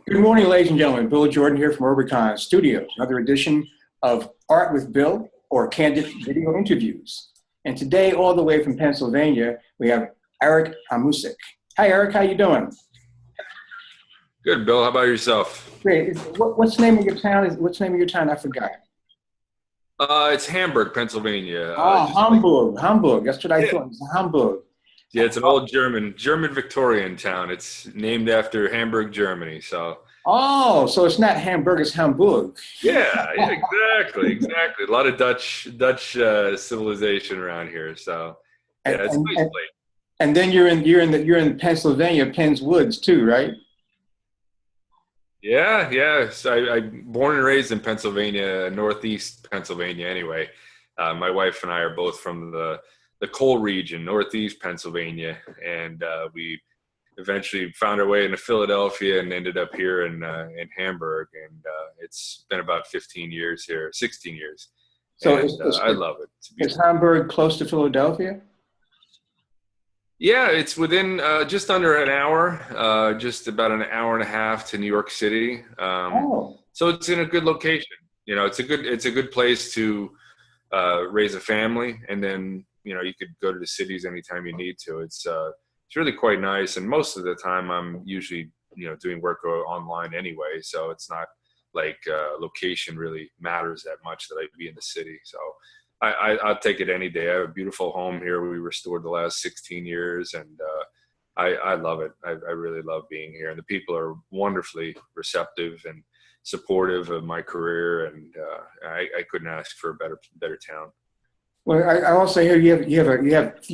Good morning, ladies and gentlemen. Bill Jordan here from Orbicon Studios, another edition of Art with Bill, or Candid Video Interviews. And today, all the way from Pennsylvania, we have ERIiC ARMUSIK. Hi, Eric. How you doing? Good, Bill. How about yourself? Great. What's the name of your town? What's the name of your town? I forgot. It's Hamburg, Pennsylvania. Hamburg. Hamburg. That's what I thought. It's Hamburg. Yeah, it's an old German Victorian town. It's named after Hamburg, Germany. So. Oh, so it's not Hamburg, it's Hamburg. Yeah, exactly. A lot of Dutch civilization around here. So, yeah, it's a nice place. And then you're in Pennsylvania, Penn's Woods too, right? Yeah. So I'm born and raised in Pennsylvania, Northeast Pennsylvania. Anyway, my wife and I are both from the coal region, Northeast Pennsylvania, and we eventually found our way into Philadelphia and ended up here in Hamburg. And it's been about 15 years here, 16 years. So I love it. Is Hamburg close to Philadelphia? Yeah, it's within just under an hour, just about an hour and a half to New York City. So it's in a good location. You know, it's a good place to raise a family, and then you could go to the cities anytime you need to. It's really quite nice, and most of the time I'm usually doing work online anyway, so it's not like location really matters that much that I'd be in the city. So I'll take it any day. I have a beautiful home here we restored the last 16 years, and I love it. I really love being here, and the people are wonderfully receptive and supportive of my career, and I couldn't ask for a better town. Well, I also hear you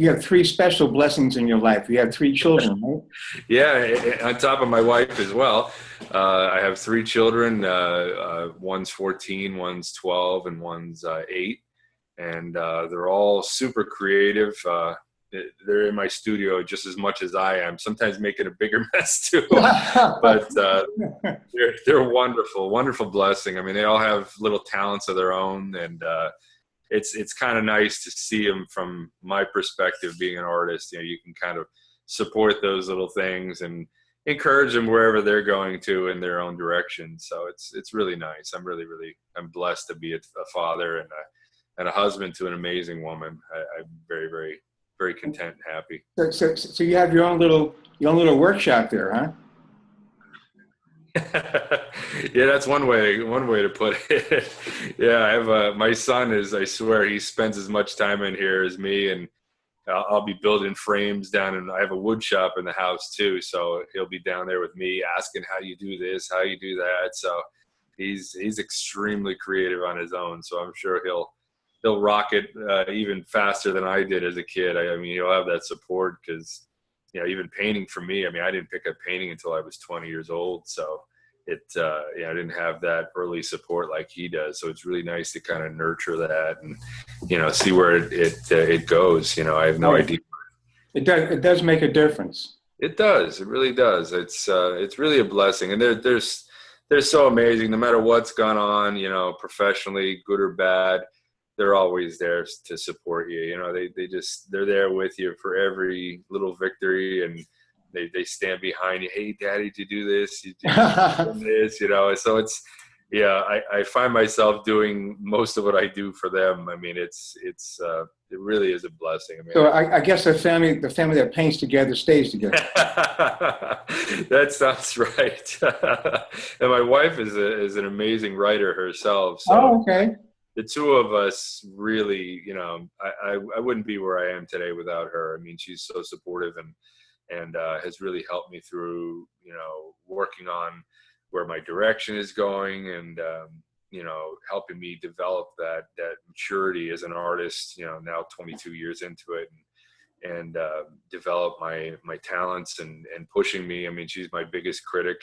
have three special blessings in your life. You have three children, right? Yeah, on top of my wife as well. I have three children. One's 14, one's 12, and one's 8. And they're all super creative. They're in my studio just as much as I am, sometimes making a bigger mess too. But they're wonderful blessing. I mean, they all have little talents of their own, and it's kind of nice to see them from my perspective, being an artist. You can kind of support those little things and encourage them wherever they're going to in their own direction. So it's really nice. I'm blessed to be a father and a husband to an amazing woman. I'm very, very, very content and happy. So you have your own little workshop there, huh? Yeah, that's one way to put it. Yeah, I have my son I swear he spends as much time in here as me, and I'll be building frames down, and I have a wood shop in the house too, so he'll be down there with me asking how you do this, how you do that. So he's extremely creative on his own, so I'm sure he'll rock it even faster than I did as a kid. I mean, he'll have that support because even painting for me, I mean, I didn't pick up painting until I was 20 years old. So I didn't have that early support like he does. So it's really nice to kind of nurture that and, see where it goes. I have no idea. It does make a difference. It does. It really does. It's really a blessing. And they're so amazing no matter what's gone on, professionally, good or bad. They're always there to support you. They're there with you for every little victory, and they stand behind you. Hey, Daddy, did you do this? You did this, So it's, I find myself doing most of what I do for them. I mean, it really is a blessing. I mean, so I guess the family that paints together stays together. That sounds right. And my wife is an amazing writer herself. So. Oh, okay. The two of us really, I wouldn't be where I am today without her. I mean, she's so supportive and has really helped me through, working on where my direction is going and, helping me develop that maturity as an artist, now 22 years into it and develop my talents and pushing me. I mean, she's my biggest critic.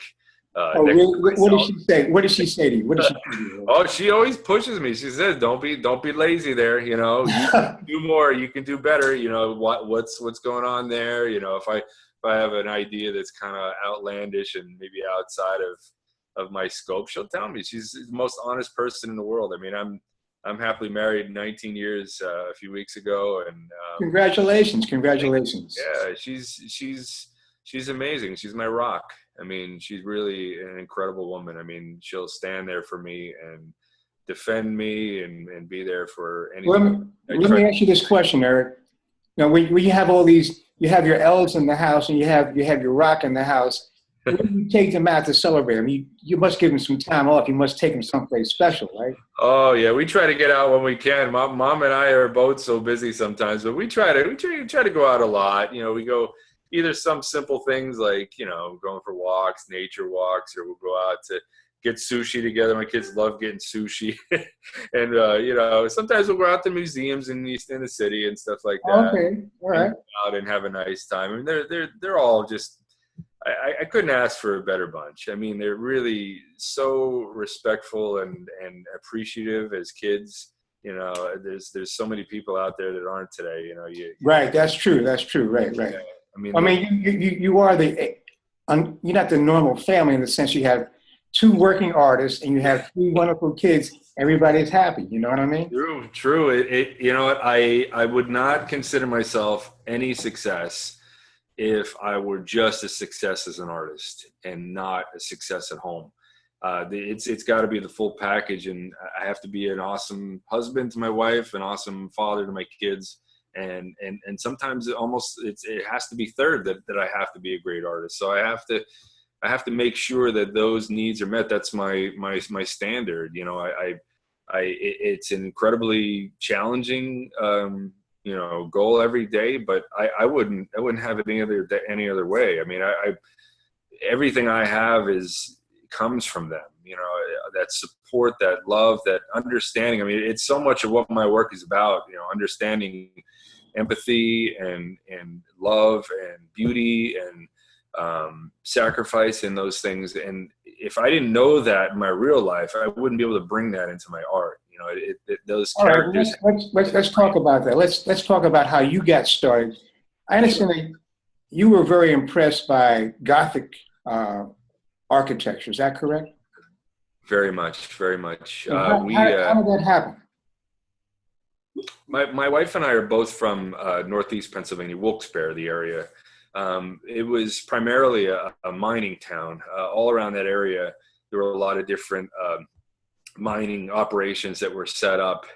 Really? What did she say? What did she say to you? Oh, she always pushes me. She says, "Don't be lazy there. You can do more. You can do better. What's going on there. If I have an idea that's kind of outlandish and maybe outside of my scope, she'll tell me." She's the most honest person in the world. I mean, I'm happily married 19 years a few weeks ago, and Congratulations! Yeah, she's She's amazing. She's my rock. I mean, she's really an incredible woman. I mean, she'll stand there for me and defend me and be there for anything. Let me ask you this question, Eric. Now, when you have all these, you have your elves in the house and you have your rock in the house. When you take them out to celebrate them, you must give them some time off. You must take them someplace special, right? Oh yeah, we try to get out when we can. Mom and I are both so busy sometimes, but we try to go out a lot. You know, we go either some simple things like, you know, going for walks, nature walks, or we'll go out to get sushi together. My kids love getting sushi, and you know, sometimes we'll go out to museums in the city and stuff like that. Okay, all right. And go out and have a nice time. I mean, they're all just. I couldn't ask for a better bunch. I mean, they're really so respectful and appreciative as kids. You know, there's so many people out there that aren't today. You know, Right. That's true. That's true. Right. Right. Yeah, I mean, you are you're not the normal family in the sense you have two working artists and you have three wonderful kids. Everybody's happy. You know what I mean? True. You know what? I would not consider myself any success if I were just a success as an artist and not a success at home. It's got to be the full package, and I have to be an awesome husband to my wife, an awesome father to my kids, and sometimes it has to be third that I have to be a great artist. So I have to make sure that those needs are met. That's my standard. You know, it's an incredibly challenging you know, goal every day, but I wouldn't have it any other way. I mean, everything I have comes from them, you know, that support, that love, that understanding. I mean, it's so much of what my work is about, you know, understanding empathy and love and beauty and sacrifice in those things. And if I didn't know that in my real life, I wouldn't be able to bring that into my art. You know, those characters. All right, let's talk about that. Let's talk about how you got started. I understand that you were very impressed by Gothic architecture. Is that correct? Very much, very much. How did that happen? My wife and I are both from Northeast Pennsylvania, Wilkes-Barre, the area. It was primarily a mining town. All around that area, there were a lot of different mining operations that were set up,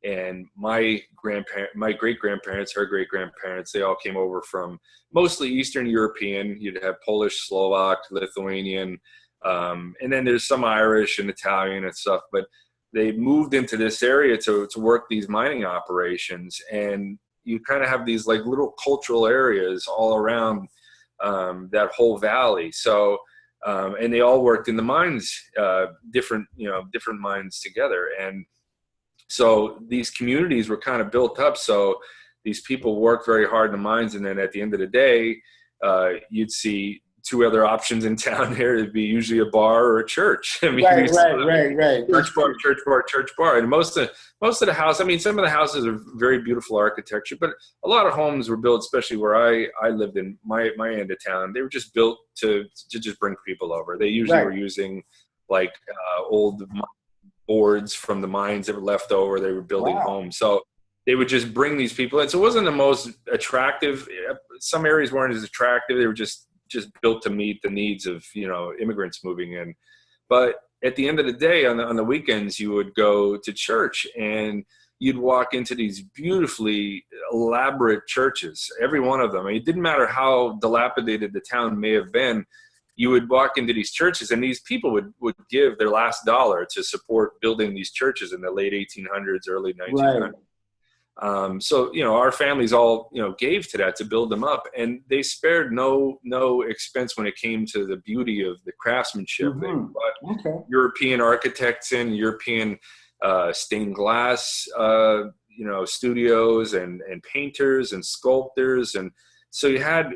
and my great-grandparents, her great-grandparents, they all came over from mostly Eastern European. You'd have Polish, Slovak, Lithuanian, and then there's some Irish and Italian and stuff, but they moved into this area to work these mining operations, and you kind of have these like little cultural areas all around that whole valley. So and they all worked in the mines, different mines together. And so these communities were kind of built up. So these people worked very hard in the mines. And then at the end of the day, you'd see two other options in town there. It'd be usually a bar or a church. I mean, right. Church bar. And most of the house, I mean, some of the houses are very beautiful architecture, but a lot of homes were built, especially where I lived in my end of town. They were just built to just bring people over. They usually were using like old boards from the mines that were left over. They were building homes. So they would just bring these people in. So it wasn't the most attractive. Some areas weren't as attractive. They were just built to meet the needs of, you know, immigrants moving in. But at the end of the day, on the weekends, you would go to church and you'd walk into these beautifully elaborate churches, every one of them. I mean, it didn't matter how dilapidated the town may have been. You would walk into these churches and these people would give their last dollar to support building these churches in the late 1800s, early 1900s. Right. So, you know, our families all, you know, gave to that to build them up, and they spared no expense when it came to the beauty of the craftsmanship. They brought European architects in, European stained glass, you know, studios and painters and sculptors. And so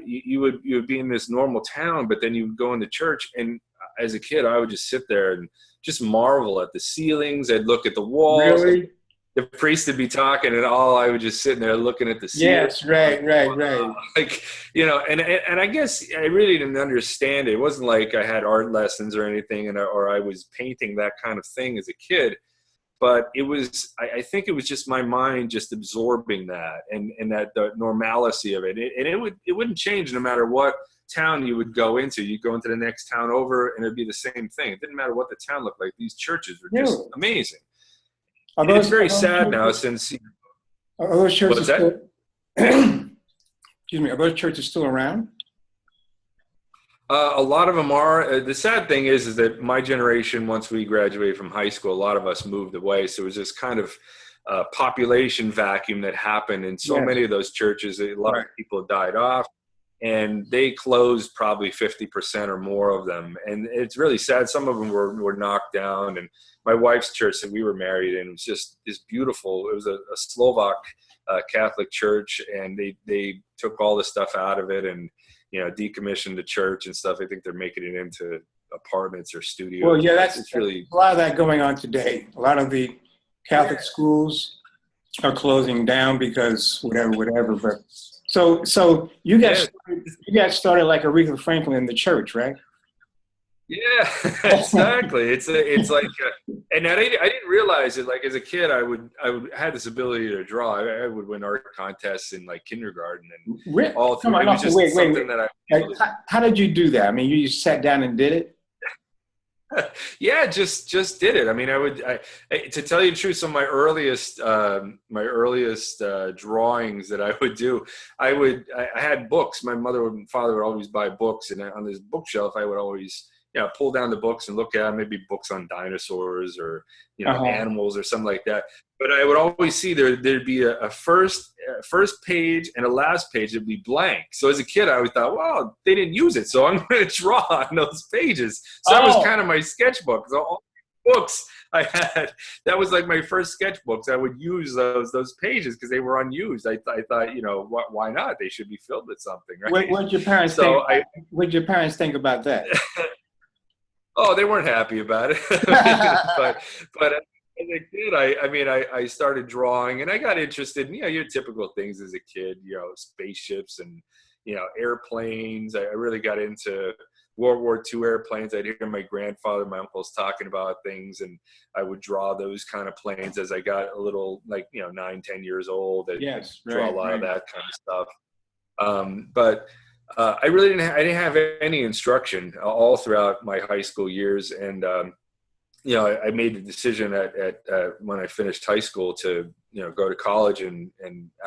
you would be in this normal town, but then you would go into church, and as a kid, I would just sit there and just marvel at the ceilings. I'd look at the walls. Really? The priest would be talking, and I would just sitting there looking at the ceiling. Yes, right. Like, you know, and I guess I really didn't understand it. It wasn't like I had art lessons or anything, or I was painting that kind of thing as a kid. But it was, I think it was just my mind just absorbing that and that the normalcy of it. And it wouldn't change no matter what town you would go into. You'd go into the next town over, and it'd be the same thing. It didn't matter what the town looked like. These churches were just Really? amazing. Those, it's very sad churches, now since. are those churches What's that? Excuse me. Are those churches still around? A lot of them are. The sad thing is that my generation, once we graduated from high school, a lot of us moved away. So it was this kind of population vacuum that happened. And so many of those churches, a lot of people died off, and they closed probably 50% or more of them. And it's really sad. Some of them were knocked down. And my wife's church that we were married in was just this beautiful. It was a Slovak Catholic church, and they took all the stuff out of it and decommissioned the church and stuff. I think they're making it into apartments or studios. Well, yeah, it's really a lot of that going on today. A lot of the Catholic schools are closing down because whatever. But so you got started like Aretha Franklin in the church, right? Yeah, exactly. It's like, and I didn't realize it. Like as a kid, I would had this ability to draw. I would win art contests in like kindergarten and all through. It was just something that How did you do that? I mean, you just sat down and did it? Yeah, just did it. I mean, to tell you the truth, some of my earliest drawings that I would do, I had books. My mother and father would always buy books, and on this bookshelf, I would always pull down the books and look at maybe books on dinosaurs or animals or something like that. But I would always see there'd be a first page and a last page that'd be blank. So as a kid, I always thought, well, they didn't use it, so I'm going to draw on those pages. So that was kind of my sketchbook. So all the books I had, that was like my first sketchbooks. I would use those pages because they were unused. I thought, why not? They should be filled with something, right? What did your parents think? What did your parents think about that? Oh, they weren't happy about it. but as a kid, I started drawing, and I got interested in, your typical things as a kid, spaceships and, airplanes. I really got into World War II airplanes. I'd hear my grandfather, my uncles talking about things, and I would draw those kind of planes as I got a little, 9, 10 years old. I'd draw a lot of that kind of stuff. But I really didn't have any instruction all throughout my high school years. And, I made the decision at when I finished high school to, go to college and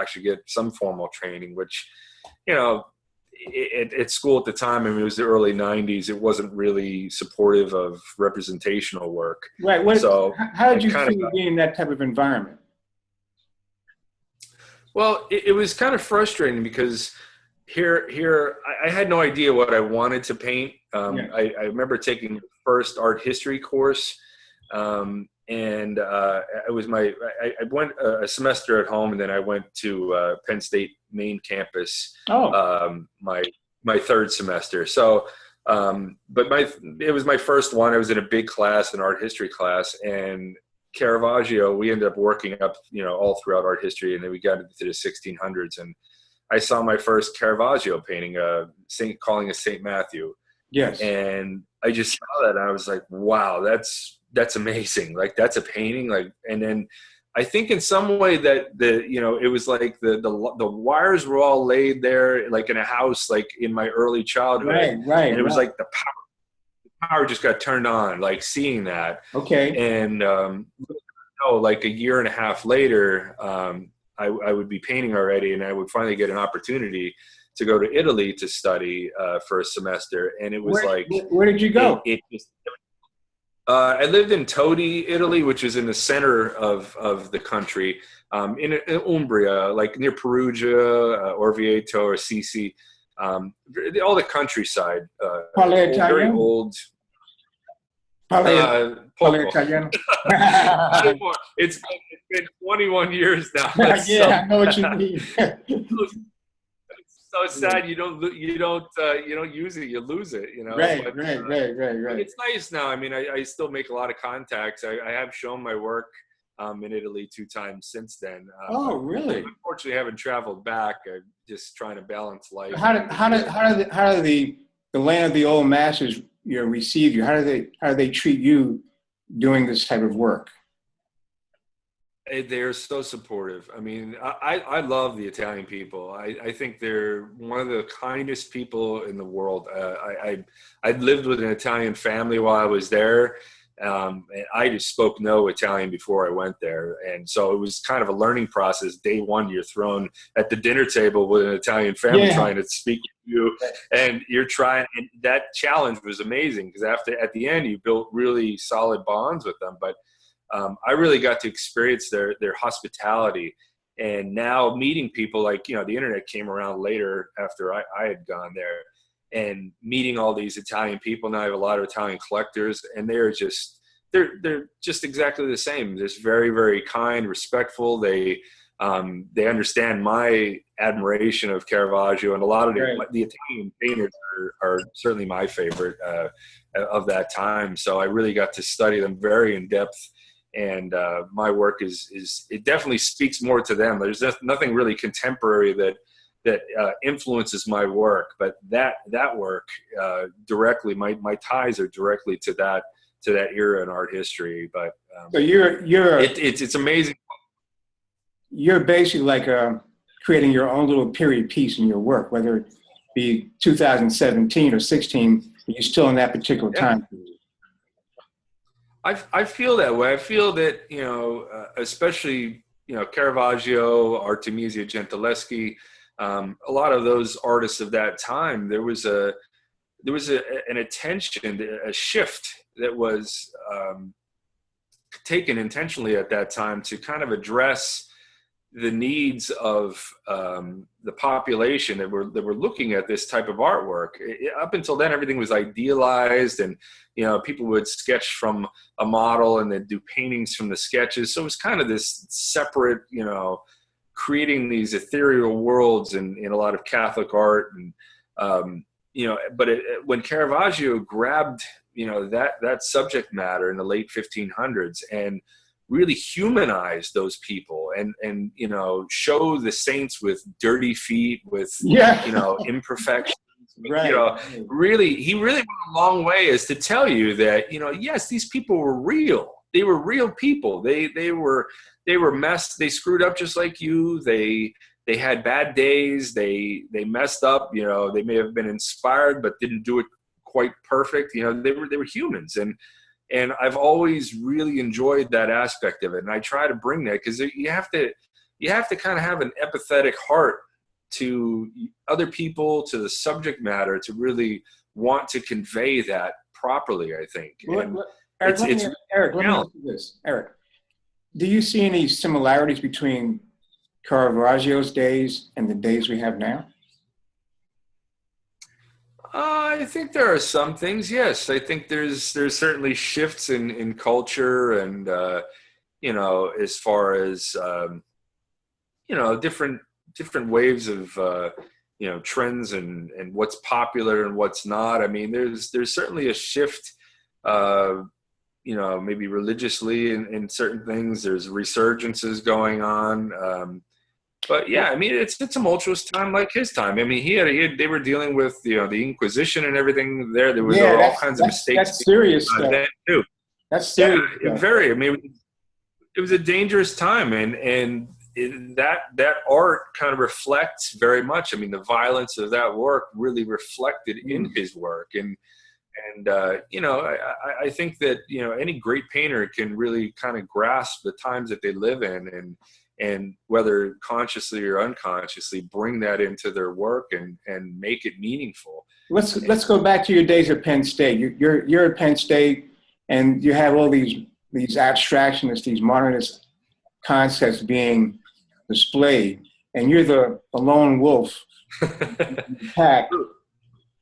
actually get some formal training, which, at school at the time, it was the early 90s. It wasn't really supportive of representational work. Right. How did you feel being in that type of environment? Well, it was kind of frustrating because here I had no idea what I wanted to paint. I remember taking the first art history course, and it was I went a semester at home, and then I went to Penn State main campus. My third semester. So, but it was my first one. I was in a big class, an art history class, and Caravaggio. We ended up working up, all throughout art history, and then we got into the 1600s, and I saw my first Caravaggio painting, calling a Saint Matthew. Yes. And I just saw that, and I was like, wow, that's amazing. Like, that's a painting. And then I think in some way that it was like the wires were all laid there, like in a house, like in my early childhood. Right. And it was like the power just got turned on, like seeing that. Okay. And, like a year and a half later, I would be painting already, and I would finally get an opportunity to go to Italy to study for a semester. And it was where did you go? I lived in Todi, Italy, which is in the center of the country, in Umbria, like near Perugia, Orvieto, or Assisi, all the countryside. Very old. Italiano. It's been 21 years now. Yeah, I know what you mean. It's so sad you don't use it, you lose it. Right. It's nice now. I mean, I still make a lot of contacts. I have shown my work in Italy 2 times since then. Oh, really? Unfortunately, I haven't traveled back. I'm just trying to balance life. How do the land of the old masters receive you? How do they treat you doing this type of work? They're so supportive. I mean, I love the Italian people. I think they're one of the kindest people in the world. I lived with an Italian family while I was there. And I just spoke no Italian before I went there. And so it was kind of a learning process. Day one, you're thrown at the dinner table with an Italian family trying to speak to you. And you're trying, and that challenge was amazing because at the end, you built really solid bonds with them. But I really got to experience their hospitality. And now meeting people like, the internet came around later after I had gone there, and meeting all these Italian people. Now I have a lot of Italian collectors, and they're just exactly the same. Just very, very kind, respectful. They understand my admiration of Caravaggio, and a lot of the Italian painters are certainly my favorite of that time. So I really got to study them very in depth. And my work it definitely speaks more to them. There's nothing really contemporary that influences my work, but that work directly, my ties are directly to that era in art history. But so it's amazing. You're basically like creating your own little period piece in your work, whether it be 2017 or 16, you're still in that particular time period. I feel that way. I feel that, especially, Caravaggio, Artemisia Gentileschi, a lot of those artists of that time, there was an attention, a shift that was taken intentionally at that time to kind of address the needs of the population that were looking at this type of artwork. Up until then, everything was idealized, and people would sketch from a model and then do paintings from the sketches. So it was kind of this separate, creating these ethereal worlds in a lot of Catholic art, and but when Caravaggio grabbed that subject matter in the late 1500s and really humanize those people and show the saints with dirty feet, with imperfections. Right. Really, he really went a long way as to tell you that yes, these people were real. They were real people. They were messed. They screwed up just like you. They had bad days. They messed up. They may have been inspired but didn't do it quite perfect. They were humans, and I've always really enjoyed that aspect of it. And I try to bring that because you have to kind of have an empathetic heart to other people, to the subject matter, to really want to convey that properly, I think. Eric, let me ask you this. Eric, do you see any similarities between Caravaggio's days and the days we have now? I think there are some things, yes. I think there's certainly shifts in culture and, as far as, different waves of, trends and what's popular and what's not. I mean, there's certainly a shift, maybe religiously in certain things. There's resurgences going on. But yeah, I mean, it's a tumultuous time like his time. I mean, they were dealing with the Inquisition and everything there. There were all kinds of mistakes. That's serious stuff. Then too. That's serious. Yeah, very. I mean, it was a dangerous time, and that art kind of reflects very much. I mean, the violence of that work really reflected in his work, and I think that any great painter can really kind of grasp the times that they live in, and whether consciously or unconsciously bring that into their work and make it meaningful. Let's go back to your days at Penn State. You're at Penn State, and you have all these abstractionists, these modernist concepts being displayed, and you're the lone wolf in the pack.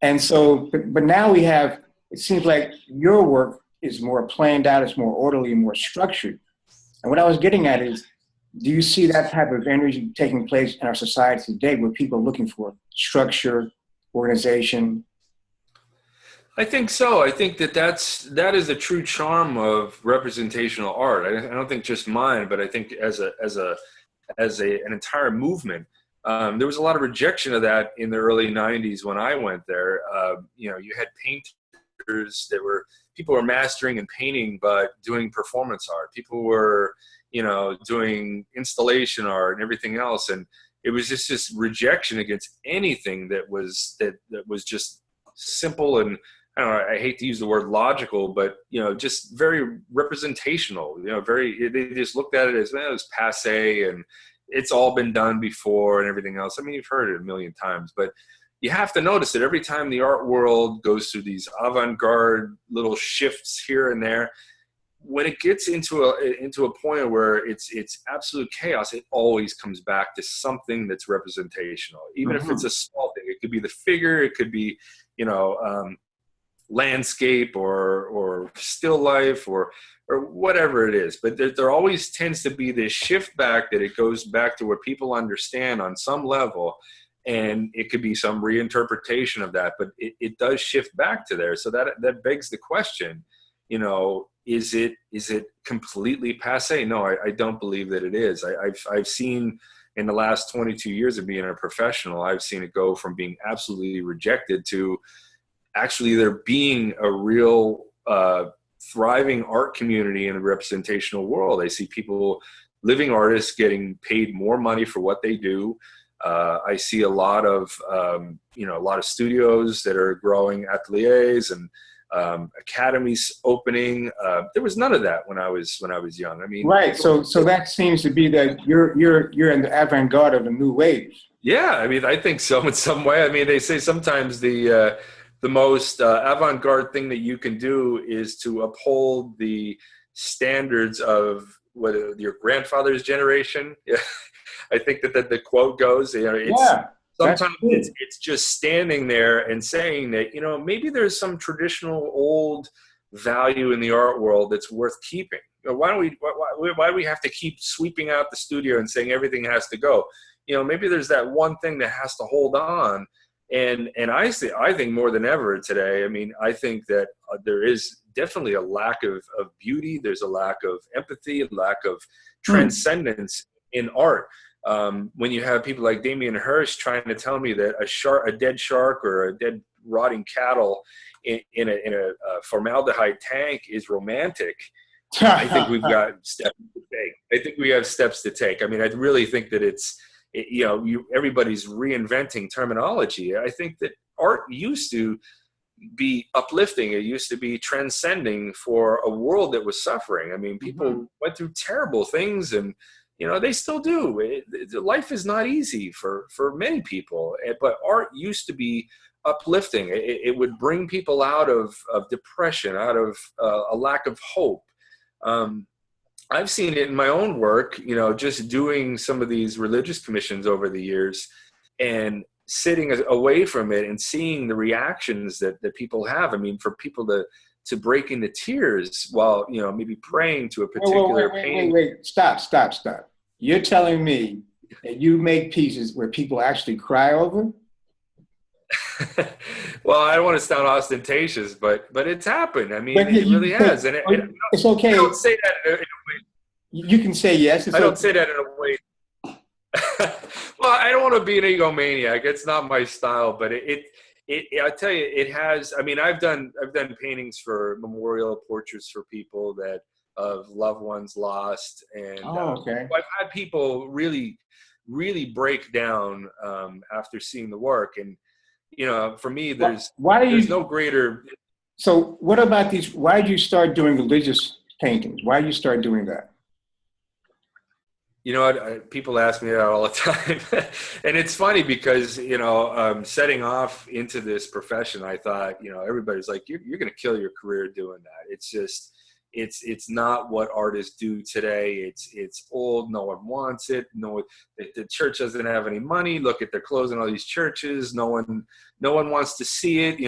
And so, but now it seems like your work is more planned out, it's more orderly, more structured. And what I was getting at is, do you see that type of energy taking place in our society today, where people are looking for structure, organization? I think so. I think that is a true charm of representational art. I don't think just mine, but I think as an entire movement. There was a lot of rejection of that in the early 90s when I went there. You had painters people were mastering and painting, but doing performance art. People were, doing installation art and everything else. And it was just this rejection against anything that was just simple and, I don't know, I hate to use the word logical, but, just very representational, they just looked at it as, it was passé and it's all been done before and everything else. I mean, you've heard it a million times, but you have to notice that every time the art world goes through these avant-garde little shifts here and there, when it gets into a point where it's absolute chaos, it always comes back to something that's representational. Even if it's a small thing, it could be the figure, it could be, landscape or still life or whatever it is. But there always tends to be this shift back, that it goes back to what people understand on some level. And it could be some reinterpretation of that, but it does shift back to there. So that begs the question, is it completely passé? No, I don't believe that it is. I've seen in the last 22 years of being a professional, I've seen it go from being absolutely rejected to actually there being a real thriving art community in the representational world. I see people, living artists, getting paid more money for what they do. I see a lot of studios that are growing, ateliers and academies opening. There was none of that when I was young. I mean, right. So that seems to be that you're in the avant-garde of a new wave. Yeah, I mean, I think so in some way. I mean, they say sometimes the most avant-garde thing that you can do is to uphold the standards of what your grandfather's generation. Yeah. I think that the quote goes, sometimes it's just standing there and saying that, maybe there's some traditional old value in the art world that's worth keeping. Why do we have to keep sweeping out the studio and saying everything has to go? Maybe there's that one thing that has to hold on. And I think more than ever today, I mean, I think that there is definitely a lack of beauty. There's a lack of empathy, a lack of transcendence in art. When you have people like Damien Hirst trying to tell me that a dead shark or a dead rotting cattle in a formaldehyde tank is romantic, I think we've got steps to take. I think we have steps to take. I mean, I really think that everybody's reinventing terminology. I think that art used to be uplifting. It used to be transcending for a world that was suffering. I mean, people went through terrible things, and they still do. Life is not easy for many people, but art used to be uplifting. It would bring people out of depression, out of a lack of hope. I've seen it in my own work, just doing some of these religious commissions over the years and sitting away from it and seeing the reactions that people have. I mean, for people to break into tears while, maybe praying to a particular painting. Wait. Stop. You're telling me that you make pieces where people actually cry over? Well, I don't want to sound ostentatious, but it's happened. I mean, it really has. And it's okay. I don't say that in a way. You can say yes. I don't say that in a way. Well, I don't want to be an egomaniac. It's not my style, but I tell you, it has. I mean, I've done paintings for memorial portraits for people that of loved ones lost, and okay. I've had people really, really break down after seeing the work, and for me, there's no greater. So, what about these? Why did you start doing religious paintings? Why did you start doing that? People ask me that all the time. And it's funny because, setting off into this profession, I thought, everybody's like, you're going to kill your career doing that. It's just, it's not what artists do today. It's old. No one wants it. The church doesn't have any money. Look at, they're closing all these churches. No one wants to see it.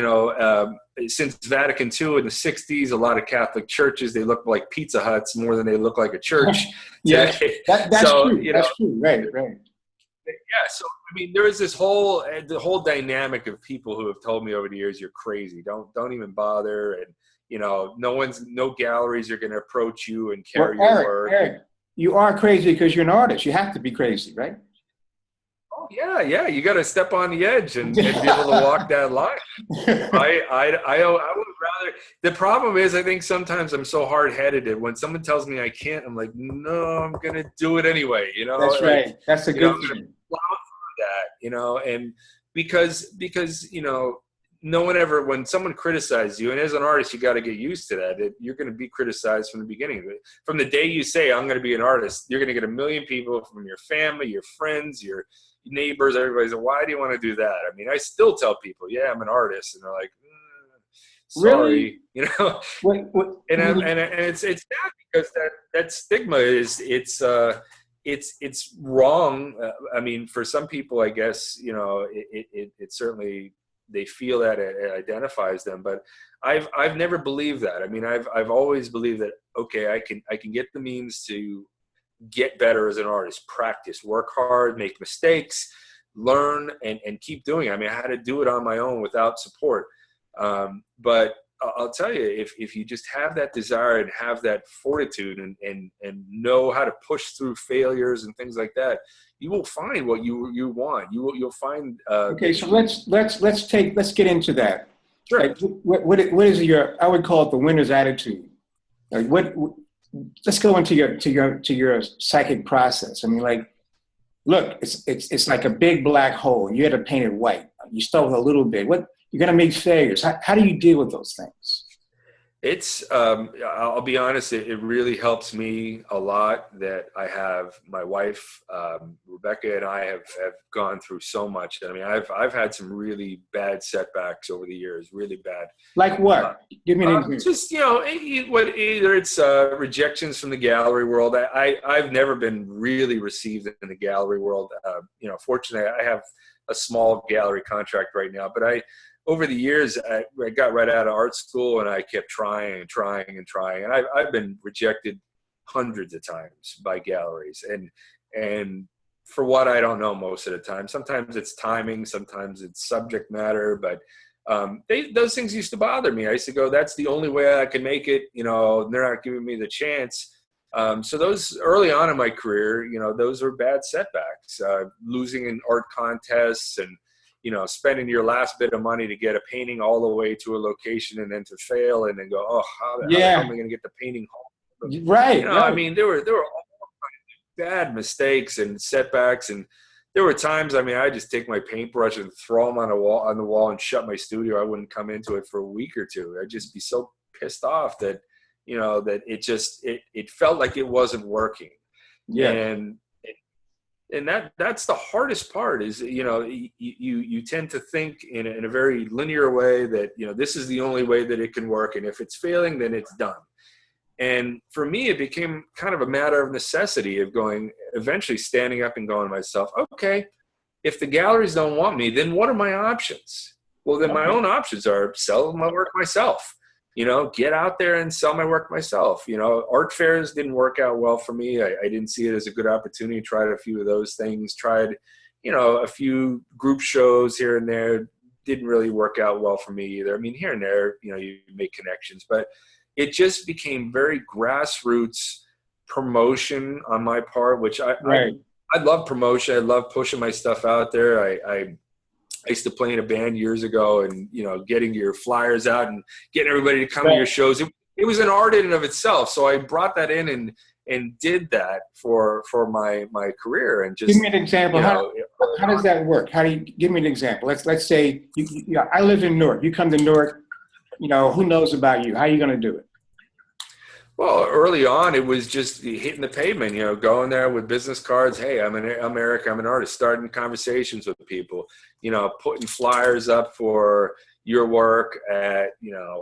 Since Vatican II in the 60s, a lot of Catholic churches, they look like Pizza Huts more than they look like a church. Yeah, that's true. That's true. Right. Yeah. So, I mean, there is the whole dynamic of people who have told me over the years, you're crazy. Don't even bother. And, no galleries are going to approach you and carry your work. Eric, you are crazy because you're an artist. You have to be crazy, right? Oh yeah. You got to step on the edge and be able to walk that line. I would the problem is, I think sometimes I'm so hard-headed that when someone tells me I can't, I'm like, no, I'm going to do it anyway. That's like, right. That's a I'm good going to thing. plow through that, and because, no one ever, when someone criticizes you, and as an artist, you got to get used to that. You're going to be criticized from the beginning. From the day you say, I'm going to be an artist, you're going to get a million people from your family, your friends, your neighbors, everybody's like, why do you want to do that? I mean, I still tell people, yeah, I'm an artist. And they're like, sorry, Really? What, and it's sad because that stigma is, it's wrong. I mean, for some people, I guess, it certainly, they feel that it identifies them, but I've never believed that. I mean, I've always believed that, okay, I can get the means to get better as an artist, practice, work hard, make mistakes, learn, and keep doing it. I mean, I had to do it on my own without support. But I'll tell you, if you just have that desire and have that fortitude and know how to push through failures and things like that, you will find what you want. You'll find. Okay, so let's get into that. Sure. Like, what is your, I would call it the winner's attitude. Like let's go into your psychic process. I mean, like, look, it's like a big black hole. You had to paint it white. You start with a little bit. You're going to make failures. How do you deal with those things? It's, I'll be honest, it really helps me a lot that I have my wife, Rebecca, and I have gone through so much. I mean, I've had some really bad setbacks over the years, really bad. Like what? Give me an example. Just, either it's rejections from the gallery world. I've never been really received in the gallery world. Fortunately, I have a small gallery contract right now, but over the years, I got right out of art school, and I kept trying and trying and trying. And I've been rejected hundreds of times by galleries. And for what, I don't know most of the time. Sometimes it's timing, sometimes it's subject matter. But those things used to bother me. I used to go, that's the only way I can make it. They're not giving me the chance. So those early on in my career, those were bad setbacks. Losing in art contests and spending your last bit of money to get a painting all the way to a location and then to fail and then go, oh, how am I going to get the painting home? Right. I mean, there were all kinds of bad mistakes and setbacks, and there were times, I mean, I just take my paintbrush and throw them on the wall and shut my studio. I wouldn't come into it for a week or two. I'd just be so pissed off that, that it felt like it wasn't working. Yeah. And that's the hardest part is, you tend to think in a very linear way that, this is the only way that it can work. And if it's failing, then it's done. And for me, it became kind of a matter of necessity of eventually standing up and going to myself, okay, if the galleries don't want me, then what are my options? Well, then my own options are sell my work myself. Get out there and sell my work myself. Art fairs didn't work out well for me. I didn't see it as a good opportunity. Tried a few of those things. Tried, a few group shows here and there. Didn't really work out well for me either. I mean, here and there, you make connections, but it just became very grassroots promotion on my part, which I love promotion. I love pushing my stuff out there. I used to play in a band years ago, and getting your flyers out and getting everybody to come to your shows. It was an art in and of itself. So I brought that in and did that for my career. And just give me an example. How does that work? How do you give me an example? Let's say I live in Newark. You come to Newark. Who knows about you? How are you going to do it? Well, early on, it was just hitting the pavement, going there with business cards. Hey, I'm Eric. I'm an artist. Starting conversations with people, putting flyers up for your work at,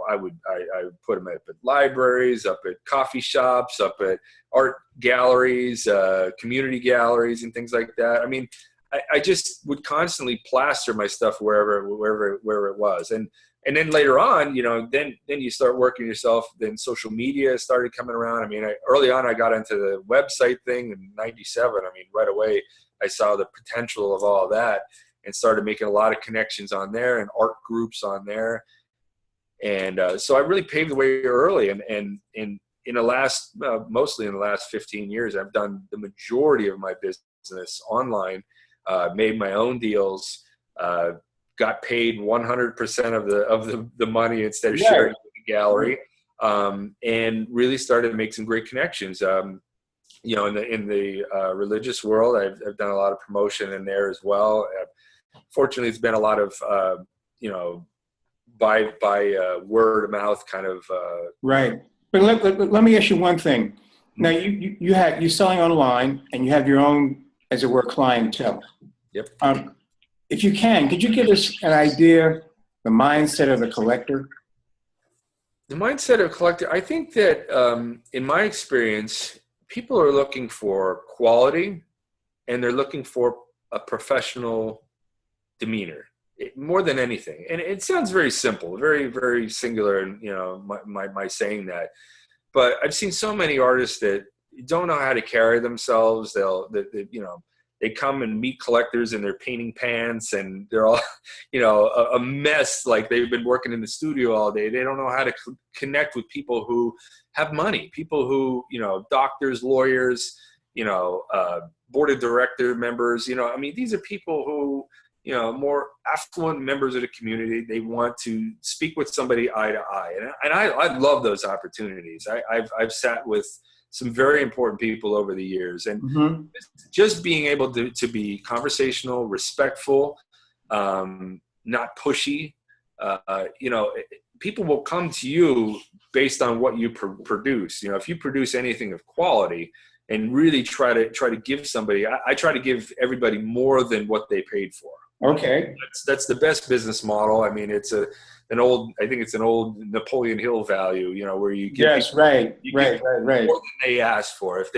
I would put them up at libraries, up at coffee shops, up at art galleries, community galleries, and things like that. I mean, I just would constantly plaster my stuff wherever it was. And then later on, then you start working yourself. Then social media started coming around. I mean, early on, I got into the website thing in '97. I mean, right away, I saw the potential of all that and started making a lot of connections on there and art groups on there. And so I really paved the way early. And in the last, mostly in the last 15 years, I've done the majority of my business online, made my own deals, got paid 100% of the money instead of sharing with gallery, and really started to make some great connections. You know, in the religious world, I've done a lot of promotion in there as well. Fortunately, it's been a lot of you know, by word of mouth kind of. Right. But let me ask you one thing. Now you're selling online and you have your own, as it were, clientele. Yep. If you can, could you give us an idea, the mindset of the collector? The mindset of a collector, I think that in my experience, people are looking for quality and they're looking for a professional demeanor more than anything. And it sounds very simple, very, very singular, and you know, my saying that. But I've seen so many artists that don't know how to carry themselves. You know, they come and meet collectors in their painting pants and they're all, you know, a mess. Like they've been working in the studio all day. They don't know how to connect with people who have money, people who, you know, doctors, lawyers, you know, board of director members, you know, I mean, these are people who, you know, more affluent members of the community. They want to speak with somebody eye to eye. And I love those opportunities. I've sat with some very important people over the years, and just being able to be conversational, respectful, not pushy. You know, people will come to you based on what you produce. You know, if you produce anything of quality and really try to give somebody, I try to give everybody more than what they paid for. Okay. That's the best business model. I mean, it's I think it's an old Napoleon Hill value, you know, where you give right. more than they asked for. If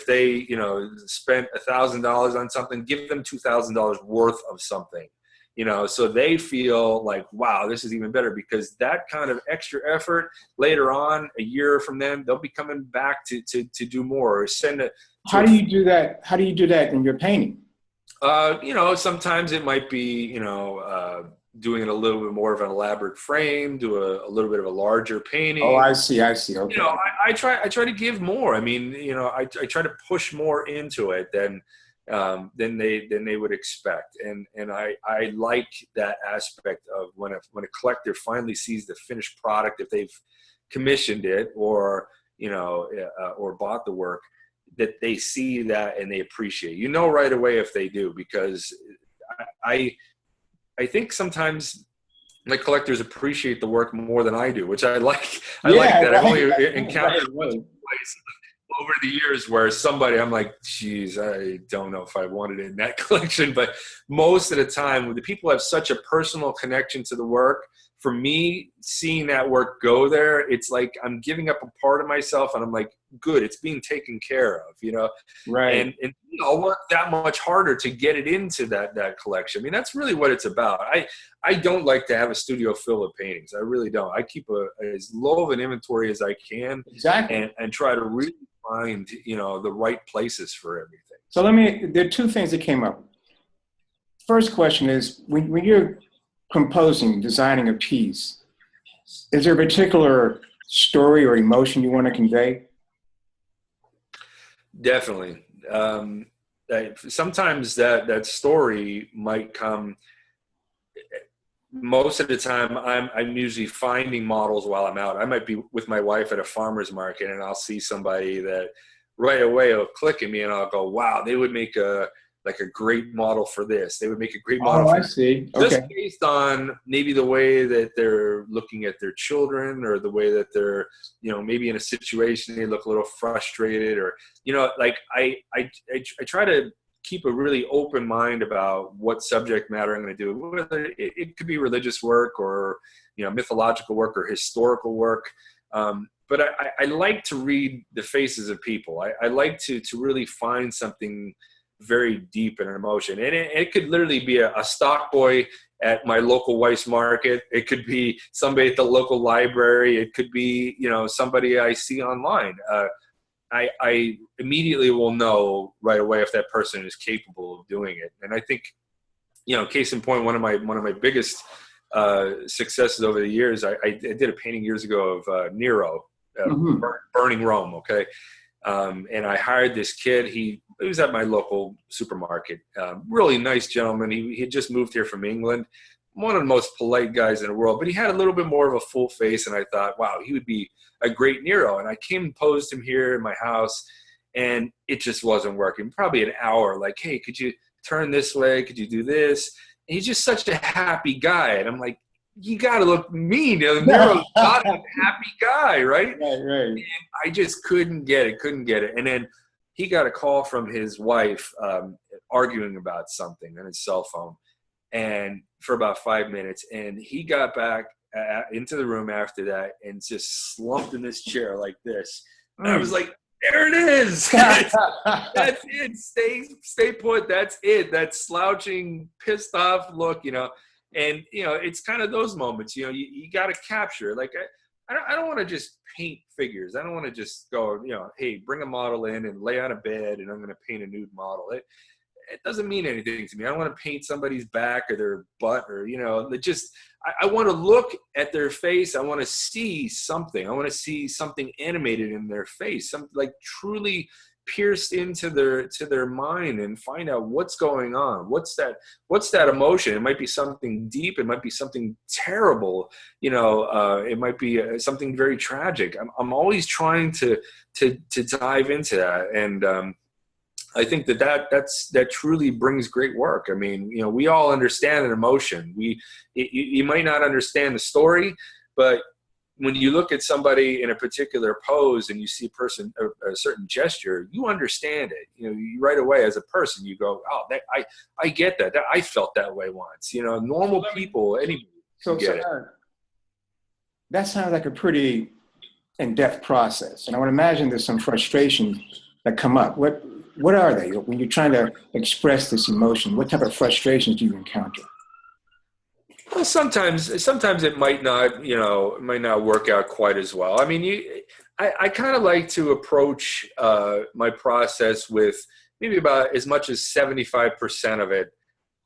they you know, spent $1,000 on something, give them $2,000 worth of something, you know, so they feel like, wow, this is even better, because that kind of extra effort later on, a year from then, they'll be coming back to do more, or send it. How do you do that? How do you do that in your painting? You know, sometimes it might be, you know, doing it a little bit more of an elaborate frame, do a little bit of a larger painting. Oh, I see. Okay. You know, I try to give more. I mean, you know, I try to push more into it than they would expect. And I like that aspect of when a collector finally sees the finished product, if they've commissioned it or, you know, or bought the work, that they see that and they appreciate. You know right away if they do, because I think sometimes my collectors appreciate the work more than I do, which I like. I like that. I've only encountered once or twice over the years where somebody, I'm like, geez, I don't know if I wanted it in that collection. But most of the time, the people have such a personal connection to the work. For me, seeing that work go there, it's like I'm giving up a part of myself, and I'm like, good, it's being taken care of, you know? Right. And you know, I'll work that much harder to get it into that collection. I mean, that's really what it's about. I don't like to have a studio full of paintings. I really don't. I keep as low of an inventory as I can. Exactly. And try to really find, you know, the right places for everything. So there are two things that came up. First question is, when you're composing, designing a piece, is there a particular story or emotion you want to convey? Definitely. Sometimes that story might come. Most of the time, I'm usually finding models while I'm out. I might be with my wife at a farmer's market, and I'll see somebody that right away will click at me, and I'll go, "Wow, they would make a great model for this. They would make a great model." Oh, for I see. Just Okay. based on maybe the way that they're looking at their children, or the way that they're, you know, maybe in a situation they look a little frustrated, or, you know, like I try to keep a really open mind about what subject matter I'm going to do. Whether it could be religious work, or, you know, mythological work, or historical work. But I like to read the faces of people. I like to really find something very deep in an emotion. And it could literally be a stock boy at my local Weiss market. It could be somebody at the local library. It could be, you know, somebody I see online. I immediately will know right away if that person is capable of doing it. And I think, you know, case in point, one of my biggest successes over the years, I did a painting years ago of Nero, burning Rome. Okay. And I hired this kid. He was at my local supermarket. Really nice gentleman. He had just moved here from England, one of the most polite guys in the world, but he had a little bit more of a full face. And I thought, wow, he would be a great Nero. And I came and posed him here in my house, and it just wasn't working. Probably an hour, like, hey, could you turn this way? Could you do this? And he's just such a happy guy. And I'm like, you got to look mean. Nero's not a happy guy, right? Right. And I just couldn't get it. And then he got a call from his wife arguing about something on his cell phone, and for about 5 minutes. And he got back into the room after that and just slumped in this chair like this. And I was like, there it is. That's it. Stay put. That's it. That slouching, pissed off look, And, it's kind of those moments, you got to capture. Like, I don't want to just paint figures. I don't want to just go, hey, bring a model in and lay on a bed and I'm going to paint a nude model. It doesn't mean anything to me. I don't want to paint somebody's back or their butt or, I want to look at their face. I want to see something. I want to see something animated in their face, something like truly pierced into their mind, and find out what's going on. What's that emotion? It might be something deep. It might be something terrible. It might be something very tragic. I'm always trying to dive into that. And, I think that truly brings great work. I mean, we all understand an emotion. You might not understand the story, but when you look at somebody in a particular pose and you see a certain gesture, you understand it. You right away as a person, you go, "Oh, I get that. I felt that way once." Normal people, anybody get it. That sounds like a pretty in-depth process, and I would imagine there's some frustrations that come up. What are they when you're trying to express this emotion? What type of frustrations do you encounter? Well, sometimes it might not work out quite as well. I mean, I kind of like to approach my process with maybe about as much as 75% of it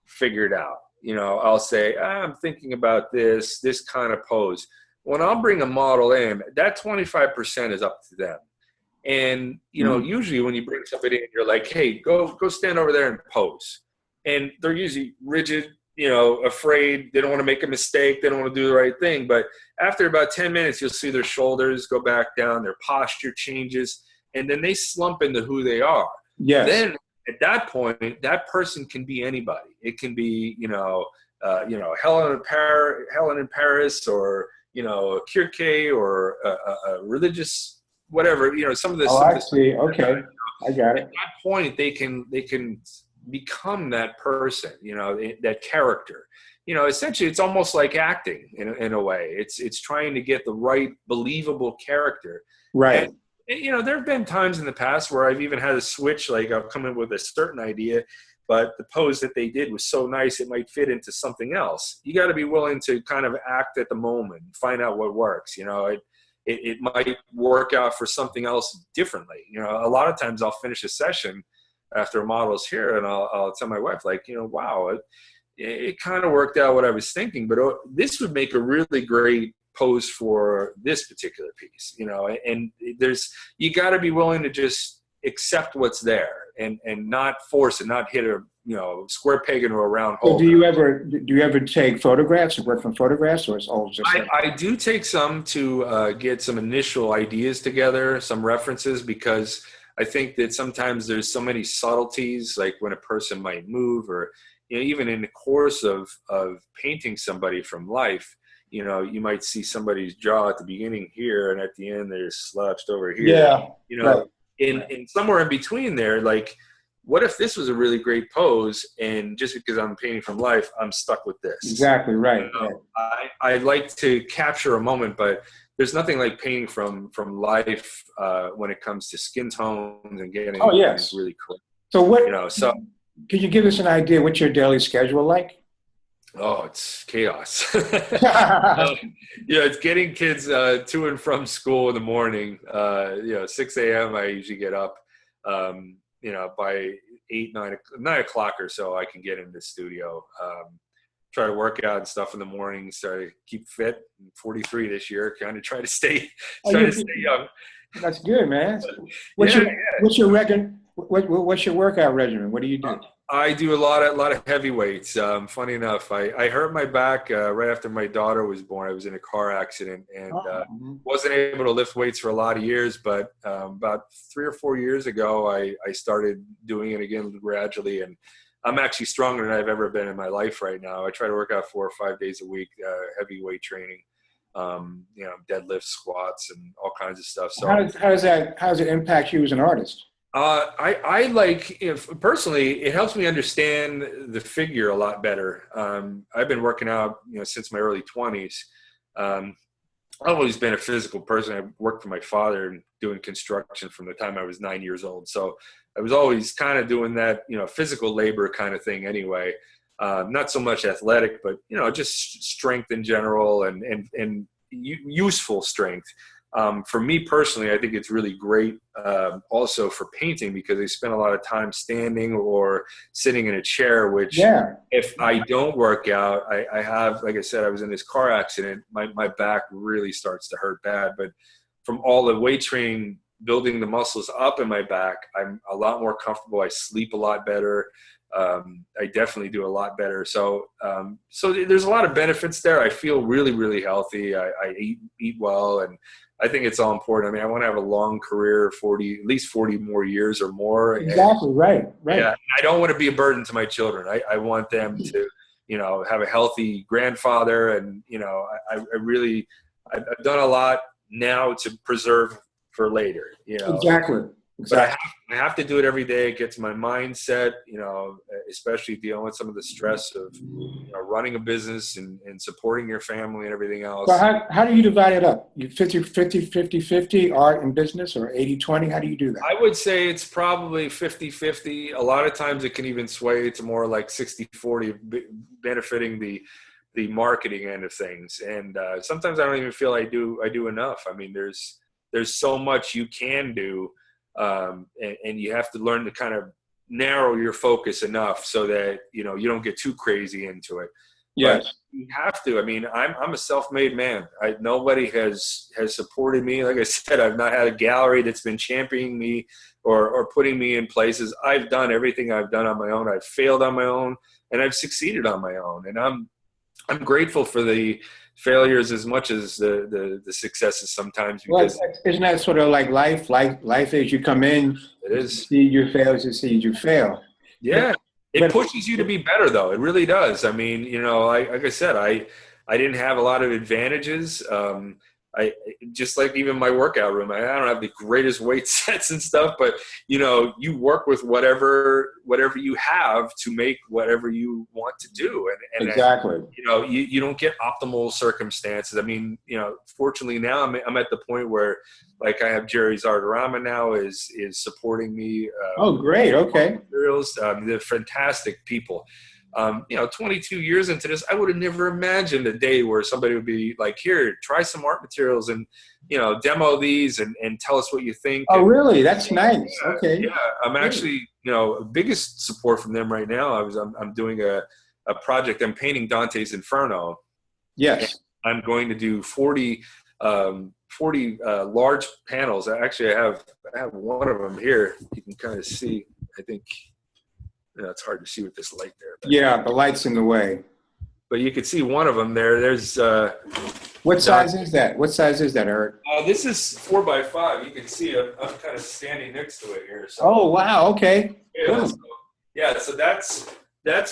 figured out. I'll say, I'm thinking about this kind of pose. When I'll bring a model in, that 25% is up to them. And, usually when you bring somebody in, you're like, hey, go stand over there and pose. And they're usually rigid, afraid. They don't want to make a mistake. They don't want to do the right thing. But after about 10 minutes, you'll see their shoulders go back down, their posture changes, and then they slump into who they are. Yes. Then at that point, that person can be anybody. It can be, Helen in Paris, or, Kirke, or a religious whatever, some of this. Oh, I see. Okay. I got it. At that point, they can become that person, that character. Essentially, it's almost like acting in a way. It's trying to get the right believable character. Right. And, there have been times in the past where I've even had a switch, like I'll come in with a certain idea, but the pose that they did was so nice it might fit into something else. You got to be willing to kind of act at the moment, find out what works. It might work out for something else differently. A lot of times I'll finish a session after a model's here and I'll tell my wife, like, wow, it kind of worked out what I was thinking, but this would make a really great pose for this particular piece, and you got to be willing to just accept what's there and not force it, not hit a square peg into a round hole. So do you ever take photographs or work from photographs, or it's all just? I do take some to get some initial ideas together, some references, because I think that sometimes there's so many subtleties, like when a person might move, or even in the course of painting somebody from life, you might see somebody's jaw at the beginning here, and at the end they're slouched over here. Yeah. Right. And somewhere in between there, like, what if this was a really great pose, and just because I'm painting from life, I'm stuck with this? Exactly right. I like to capture a moment, but there's nothing like painting from life when it comes to skin tones and getting things really cool. So could you give us an idea what's your daily schedule like? Oh, it's chaos. It's getting kids to and from school in the morning. 6 a.m. I usually get up. By 9 o'clock or so, I can get in the studio. Try to work out and stuff in the mornings. Try to keep fit. I'm 43 this year. Kind of try to stay young. That's good, man. What's your workout regimen? What do you do? I do a lot of heavy weights. Funny enough, I hurt my back right after my daughter was born. I was in a car accident and wasn't able to lift weights for a lot of years. But about 3 or 4 years ago, I started doing it again gradually, and I'm actually stronger than I've ever been in my life right now. I try to work out 4 or 5 days a week, heavy weight training, deadlifts, squats, and all kinds of stuff. So how does it impact you as an artist? I like, personally, it helps me understand the figure a lot better. I've been working out, since my early 20s. I've always been a physical person. I worked for my father and doing construction from the time I was 9 years old. So I was always kind of doing that, physical labor kind of thing anyway. Not so much athletic, but, just strength in general and useful strength. For me personally, I think it's really great also for painting because I spend a lot of time standing or sitting in a chair, which if I don't work out, I have, like I said, I was in this car accident. My back really starts to hurt bad. But from all the weight training, building the muscles up in my back, I'm a lot more comfortable. I sleep a lot better. I definitely do a lot better. So there's a lot of benefits there. I feel really, really healthy. I eat well, and I think it's all important. I mean, I want to have a long career, at least 40 more years or more. Exactly. And, right. Yeah. I don't want to be a burden to my children. I want them to, have a healthy grandfather. And, I've done a lot now to preserve for later, Exactly. But I have to do it every day. It gets my mindset, especially dealing with some of the stress of running a business and supporting your family and everything else. So how do you divide it up? You 50, art and business, or 80-20? How do you do that? I would say it's probably 50-50. A lot of times it can even sway to more like 60-40, benefiting the marketing end of things. And sometimes I don't even feel I do enough. I mean, there's so much you can do. And you have to learn to kind of narrow your focus enough so that you don't get too crazy into it. Yes, but you have to. I mean, I'm a self-made man. Nobody has supported me. Like I said, I've not had a gallery that's been championing me or putting me in places. I've done everything I've done on my own. I've failed on my own, and I've succeeded on my own. And I'm grateful for the failures as much as the successes sometimes, because isn't that sort of like life? Life is, you come in, it is. see your fails, you see you fail. Yeah, it pushes you to be better, though. It really does. I mean, like I said, I didn't have a lot of advantages. I just like even my workout room. I don't have the greatest weight sets and stuff, but you work with whatever you have to make whatever you want to do. And exactly. You don't get optimal circumstances. I mean, fortunately now I'm at the point where, like, I have Jerry's Artorama now is supporting me. Oh, great. Okay. Materials. They're fantastic people. 22 years into this, I would have never imagined a day where somebody would be like, here, try some art materials and, demo these and tell us what you think. Oh, really? That's nice. Okay. Yeah. I'm actually, biggest support from them right now. I'm doing a project. I'm painting Dante's Inferno. Yes. I'm going to do 40 large panels. Actually, I have one of them here. You can kind of see, I think. It's hard to see with this light there. But, yeah, the light's in the way. But you can see one of them there. There's. What size is that? What size is that, Eric? This is 4x5. You can see I'm kind of standing next to it here. So, oh, wow. Okay. Yeah. So that's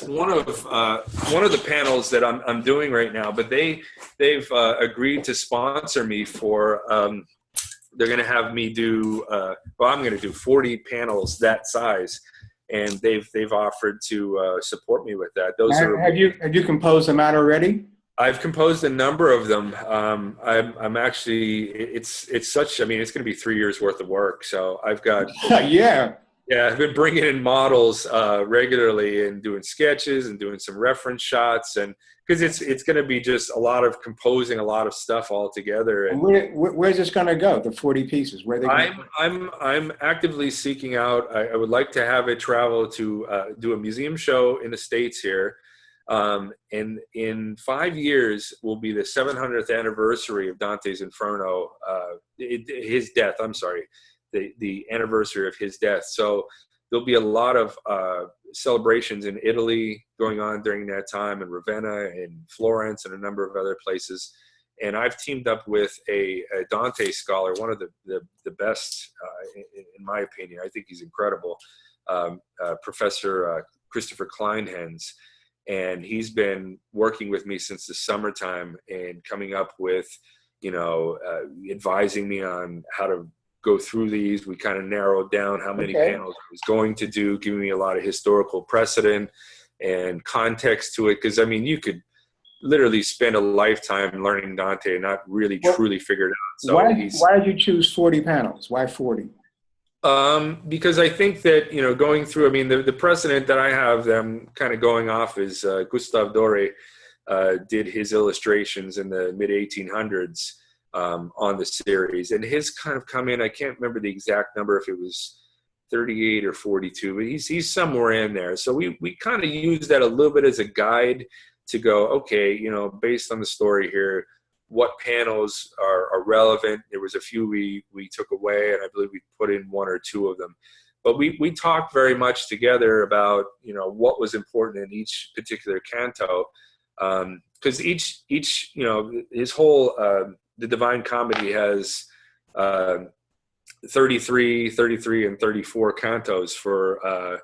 one of the panels that I'm doing right now. But they've agreed to sponsor me for. They're going to have me do. I'm going to do 40 panels that size. And they've offered to support me with that. Have you composed them out already? I've composed a number of them. I'm actually, it's such. I mean, it's going to be 3 years worth of work. So I've got yeah. I've been bringing in models regularly and doing sketches and doing some reference shots, and because it's going to be just a lot of composing, a lot of stuff all together. And where's this going to go? The 40 pieces. Where are they going? I'm actively seeking out. I would like to have it travel to do a museum show in the States here. And in 5 years will be the 700th anniversary of Dante's Inferno. His death. I'm sorry. The anniversary of his death. So there'll be a lot of celebrations in Italy going on during that time, and Ravenna and Florence and a number of other places. And I've teamed up with a Dante scholar, one of the best, in my opinion. I think he's incredible, Professor Christopher Kleinhens. And he's been working with me since the summertime and coming up with, advising me on how to go through these. We kind of narrowed down how many panels I was going to do, giving me a lot of historical precedent and context to it. Because, I mean, you could literally spend a lifetime learning Dante and not really truly figure it out. So why did you choose 40 panels? Why 40? Because I think that, going through, I mean, the precedent that I have them kind of going off is Gustave Doré did his illustrations in the mid 1800s on the series, and his kind of come in, I can't remember the exact number, if it was 38 or 42, but he's somewhere in there. So we kind of use that a little bit as a guide to go, okay, based on the story here, what panels are relevant. There was a few we took away, and I believe we put in one or two of them. But we talked very much together about, what was important in each particular canto. Because each, his whole, the Divine Comedy has 33, and 34 cantos for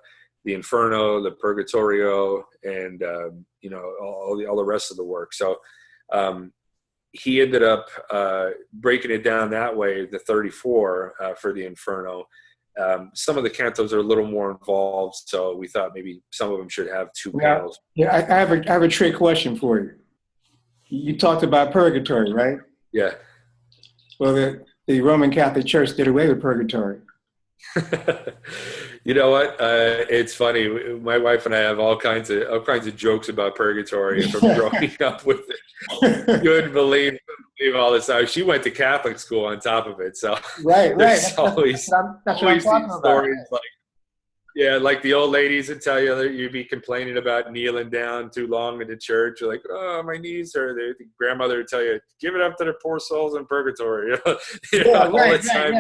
the Inferno, the Purgatorio, and all the rest of the work. So he ended up breaking it down that way, the 34 for the Inferno. Some of the cantos are a little more involved, so we thought maybe some of them should have two panels. Yeah, I have a trick question for you. You talked about purgatory, right? Yeah. Well, the Roman Catholic Church did away with purgatory. You know what? It's funny. My wife and I have all kinds of jokes about purgatory from growing up with it. You wouldn't believe all this. She went to Catholic school on top of it, so right. That's what I'm talking about. Stories like the old ladies that tell you that you'd be complaining about kneeling down too long in the church. You're like, oh, my knees are there. The grandmother would tell you, give it up to the poor souls in purgatory. All the time,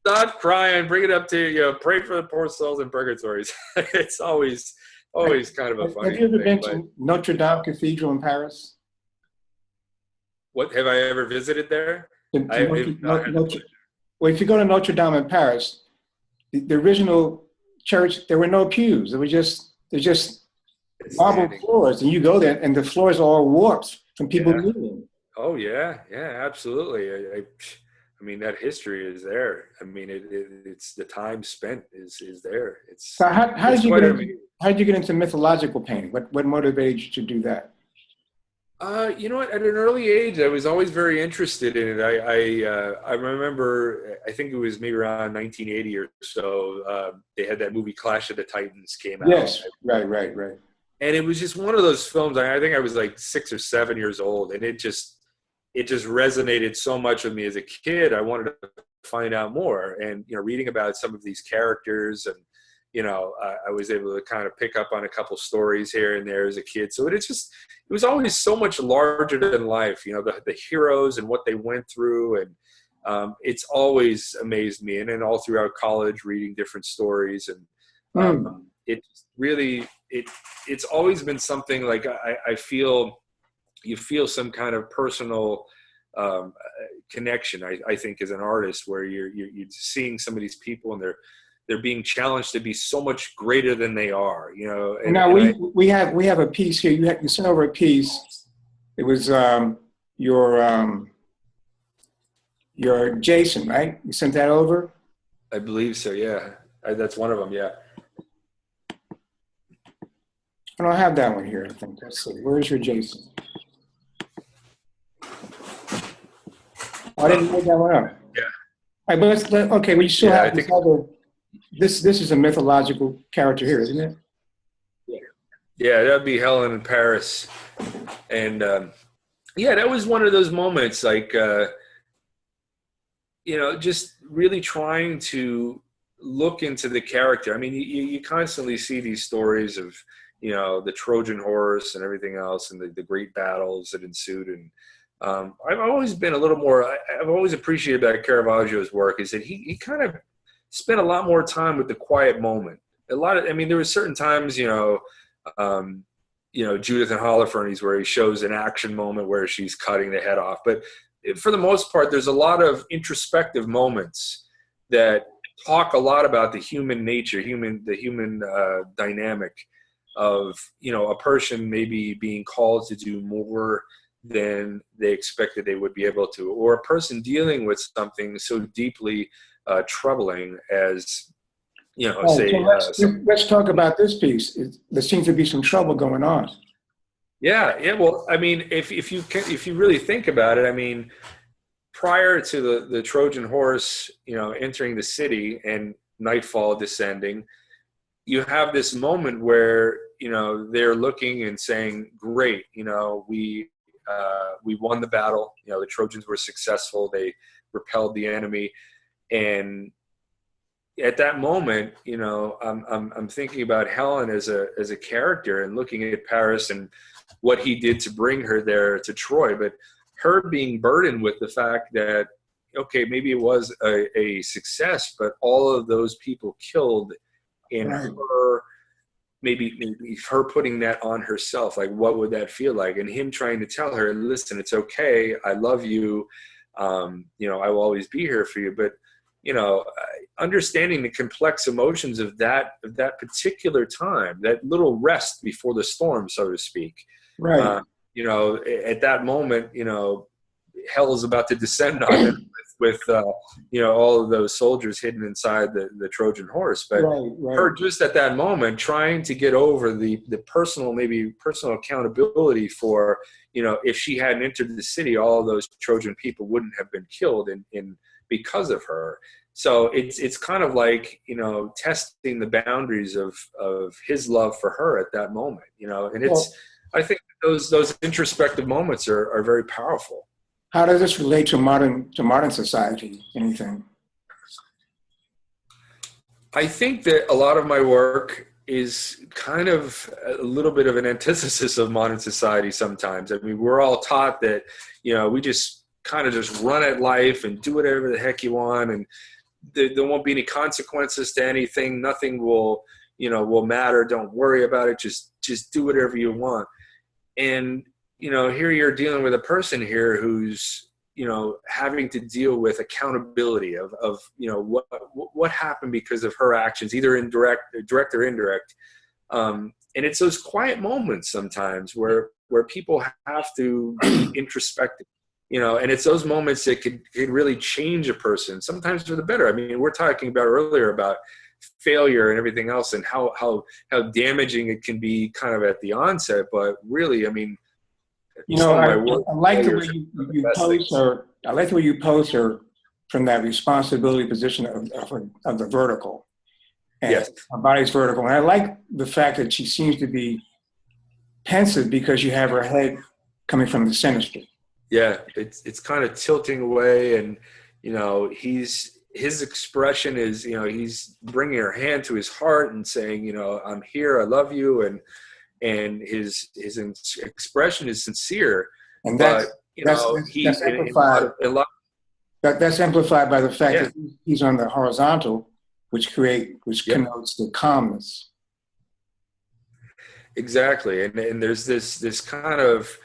Stop crying, bring it up to pray for the poor souls in purgatory. It's always kind of a funny thing. Have you ever been to Notre Dame Cathedral in Paris? What, have I ever visited there? Well, if you go to Notre Dame in Paris, the original church, there were no pews. There just marble floors, and you go there, and the floors are all warped from people kneeling. Oh yeah, absolutely. I mean, that history is there. I mean, it's the time spent is there. It's so how did you get into mythological painting? What motivated you to do that? You know what? At an early age, I was always very interested in it. I remember, I think it was maybe around 1980 or so. They had that movie Clash of the Titans came out. Yes, right. And it was just one of those films. I think I was like 6 or 7 years old, and it just resonated so much with me as a kid. I wanted to find out more, and reading about some of these characters, and I was able to kind of pick up on a couple stories here and there as a kid. So it was always so much larger than life, the heroes and what they went through. And it's always amazed me. And then all throughout college, reading different stories. And it's always been something like I feel you feel some kind of personal connection, I think, as an artist, where you're seeing some of these people and they're being challenged to be so much greater than they are, And now we have a piece here. You sent over a piece. It was your Jason, right? You sent that over? I believe so. Yeah, that's one of them. Yeah. I don't have that one here. I think. Let's see. Where's your Jason? I didn't make that one up. Yeah. All right, but okay. We still have this other. This is a mythological character here, isn't it? Yeah, that'd be Helen in Paris, and that was one of those moments, like just really trying to look into the character. I mean, you constantly see these stories of the Trojan horse and everything else, and the great battles that ensued. And I've always been a little more. I've always appreciated about Caravaggio's work is that he kind of spent a lot more time with the quiet moment. I mean, there were certain times, Judith and Holofernes, where he shows an action moment where she's cutting the head off. But for the most part, there's a lot of introspective moments that talk a lot about the human nature, the human dynamic of, a person maybe being called to do more than they expected they would be able to, or a person dealing with something so deeply troubling as, let's talk about this piece. There seems to be some trouble going on. Yeah. Well, I mean, if you really think about it, I mean, prior to the Trojan horse, entering the city and nightfall descending, you have this moment where, they're looking and saying, great, we won the battle. The Trojans were successful. They repelled the enemy. And at that moment, I'm thinking about Helen as a character and looking at Paris and what he did to bring her there to Troy, but her being burdened with the fact that, okay, maybe it was a success, but all of those people killed in her, maybe her putting that on herself, like what would that feel like? And him trying to tell her, listen, it's okay, I love you, I will always be here for you, but understanding the complex emotions of that particular time, that little rest before the storm, so to speak. Right. At that moment, hell is about to descend on them with all of those soldiers hidden inside the Trojan horse. But her just at that moment trying to get over the personal accountability for, if she hadn't entered the city, all of those Trojan people wouldn't have been killed in because of her. So it's kind of like, testing the boundaries of his love for her at that moment, and I think those introspective moments are very powerful. How does this relate to modern society? Anything? I think that a lot of my work is kind of a little bit of an antithesis of modern society sometimes. I mean, we're all taught that, we just kind of just run at life and do whatever the heck you want, and there won't be any consequences to anything. Nothing will matter. Don't worry about it. Just do whatever you want. And, here you're dealing with a person here who's, having to deal with accountability of what happened because of her actions, either direct or indirect. And it's those quiet moments sometimes where people have to be introspective, and it's those moments that could really change a person, sometimes for the better. I mean, we're talking about earlier about failure and everything else and how damaging it can be kind of at the onset. But really, I mean, I like the way you pose her. I like the way you pose her from that responsibility position of the vertical. And yes. Her body's vertical. And I like the fact that she seems to be pensive because you have her head coming from the sinister. Yeah, it's kind of tilting away, and his expression is, he's bringing her hand to his heart and saying, I'm here, I love you, and his expression is sincere. And that's amplified. That's amplified by the fact that he's on the horizontal, which connotes the calmness. Exactly, and there's this kind of,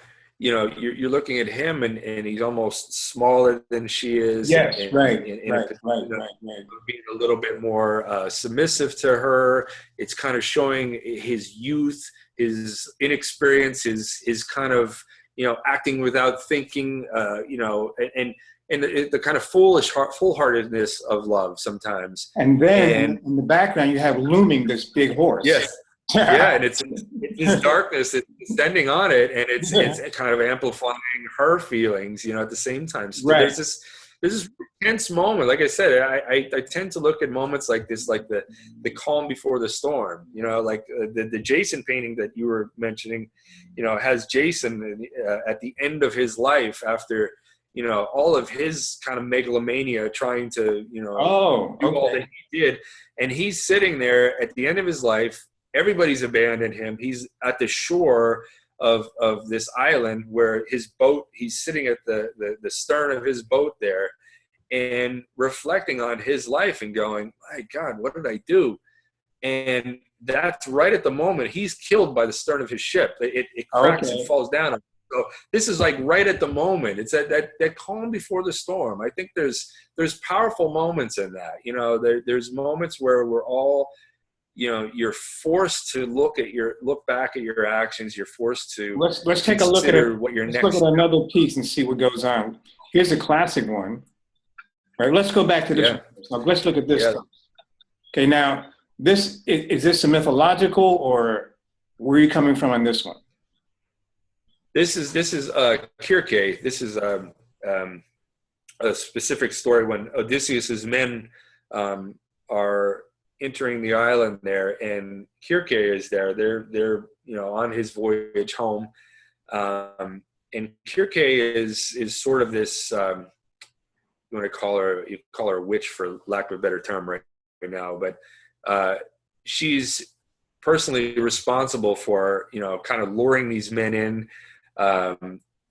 you're looking at him and he's almost smaller than she is. Yes, right. Being a little bit more submissive to her. It's kind of showing his youth, his inexperience, his kind of, acting without thinking, and the kind of foolhardiness of love sometimes. And then in the background, you have looming this big horse. Yes. Yeah, and it's this darkness that's descending on it, and it's kind of amplifying her feelings, at the same time. So there's this tense moment. Like I said, I tend to look at moments like this, like the calm before the storm. Like the Jason painting that you were mentioning, has Jason at the end of his life after all of his kind of megalomania, trying to do all that he did, and he's sitting there at the end of his life. Everybody's abandoned him. He's at the shore of this island where his boat, he's sitting at the stern of his boat there. and reflecting on his life and going, my God, what did I do? And that's right at the moment he's killed by the stern of his ship. It cracks and falls down. So this is like right at the moment. It's that calm before the storm. I think there's powerful moments in that. You know, there's moments where we're all, you know, you're forced to look back at your actions. You're forced to let's take a look at it. What your let's next look at another piece and see what goes on. Here's a classic one. All right, let's go back to this one. Now, let's look at this. Yeah. Okay, now this is this a mythological, or where are you coming from on this one? This is Kirke. This is a specific story when Odysseus's men are entering the island there, and Kirke is there. They're you know, on his voyage home, and Kirke is sort of this. You want to call her a witch, for lack of a better term, right now, but she's personally responsible for, you know, kind of luring these men in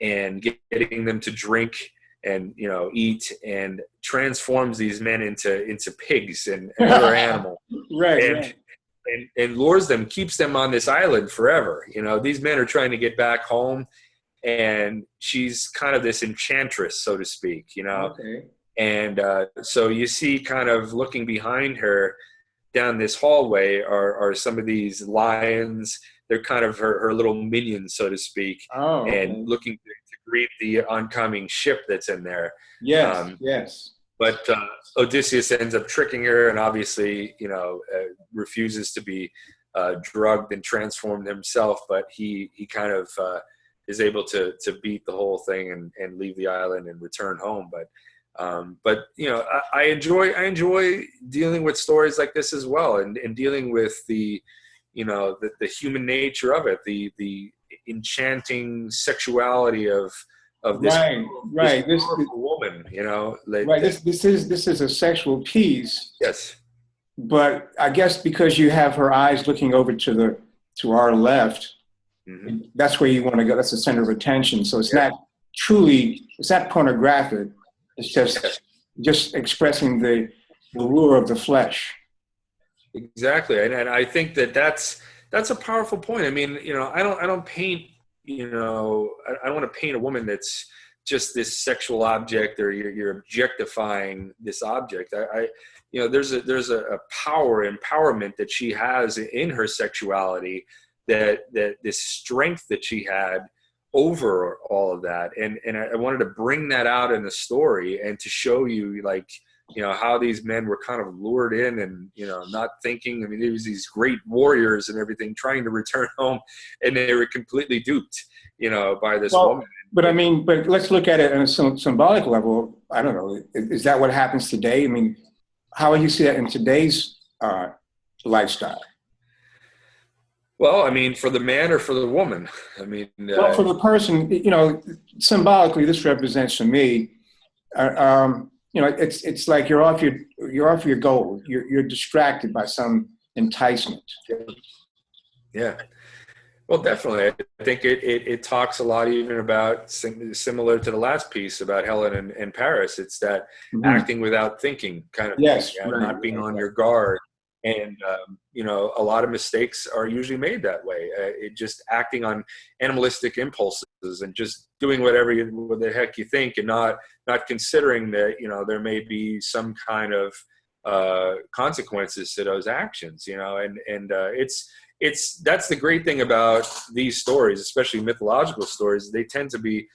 and getting them to drink and, you know, eat, and transforms these men into pigs and other animals. Right. And lures them, keeps them on this island forever. You know, these men are trying to get back home, and she's kind of this enchantress, so to speak, you know. Okay. And so you see, kind of looking behind her down this hallway are some of these lions. They're kind of her little minions, so to speak, and looking to greet the oncoming ship that's in there. Yes, yes. But Odysseus ends up tricking her, and obviously, you know, refuses to be drugged and transformed himself. But he kind of is able to beat the whole thing and leave the island and return home. But you know, I enjoy dealing with stories like this as well, and dealing with the, you know, the human nature of it, the enchanting sexuality of this, this woman, you know. Right. This is a sexual piece. Yes. But I guess because you have her eyes looking over to our left, mm-hmm. That's where you want to go. That's the center of attention. So it's not pornographic. It's just expressing the lure of the flesh. Exactly, and I think that's a powerful point. I mean, you know, I don't paint. You know, I don't want to paint a woman that's just this sexual object, or you're objectifying this object. You know, there's a power, empowerment that she has in her sexuality, that this strength that she had over all of that, and I wanted to bring that out in the story, and to show you, like, you know, how these men were kind of lured in, and, you know, not thinking. I mean, there was these great warriors and everything trying to return home, and they were completely duped, you know, by this woman. But I mean, but let's look at it on a symbolic level. I don't know. Is that what happens today? I mean, how would you see that in today's lifestyle? Well, I mean, for the man or for the woman? I mean, well, for the person, you know, symbolically, this represents for me. You know, it's like you're off your goal. You're distracted by some enticement. Yeah. Well, definitely. I think it talks a lot even about, similar to the last piece about Helen and Paris. It's that acting without thinking kind of thing, not being on your guard. And, you know, a lot of mistakes are usually made that way. Just acting on animalistic impulses and just doing what the heck you think, and not considering that, you know, there may be some kind of consequences to those actions, you know. And that's the great thing about these stories, especially mythological stories. They tend to be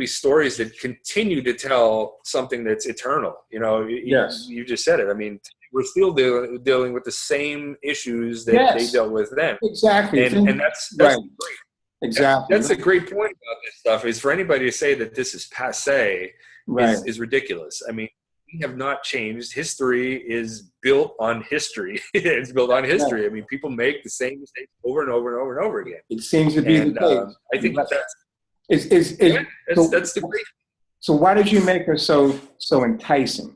stories that continue to tell something that's eternal. You know, you just said it. I mean, we're still dealing with the same issues that they dealt with then. Exactly. And that's right. Great. Exactly. That's a great point about this stuff, is for anybody to say that this is passé is ridiculous. I mean, we have not changed. History is built on history. It's built on history. I mean, people make the same mistakes over and over and over and over again. It seems to be the case. I think that's the great. So why did you make her so enticing?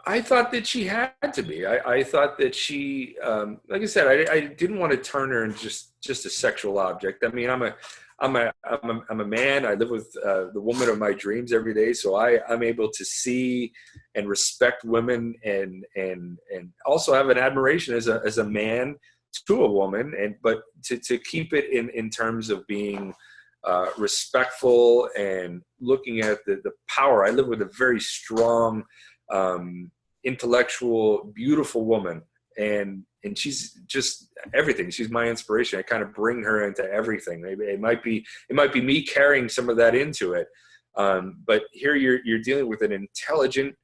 I thought that she had to be. I thought that she, like I said, I didn't want to turn her into just a sexual object. I mean, I'm I'm a man. I live with the woman of my dreams every day, so I'm able to see and respect women, and also have an admiration as a man to a woman, but to keep it in terms of being respectful and looking at the power. I live with a very strong, intellectual, beautiful woman, and she's just everything. She's my inspiration. I kind of bring her into everything. Maybe it might be me carrying some of that into it. But here you're dealing with an intelligent,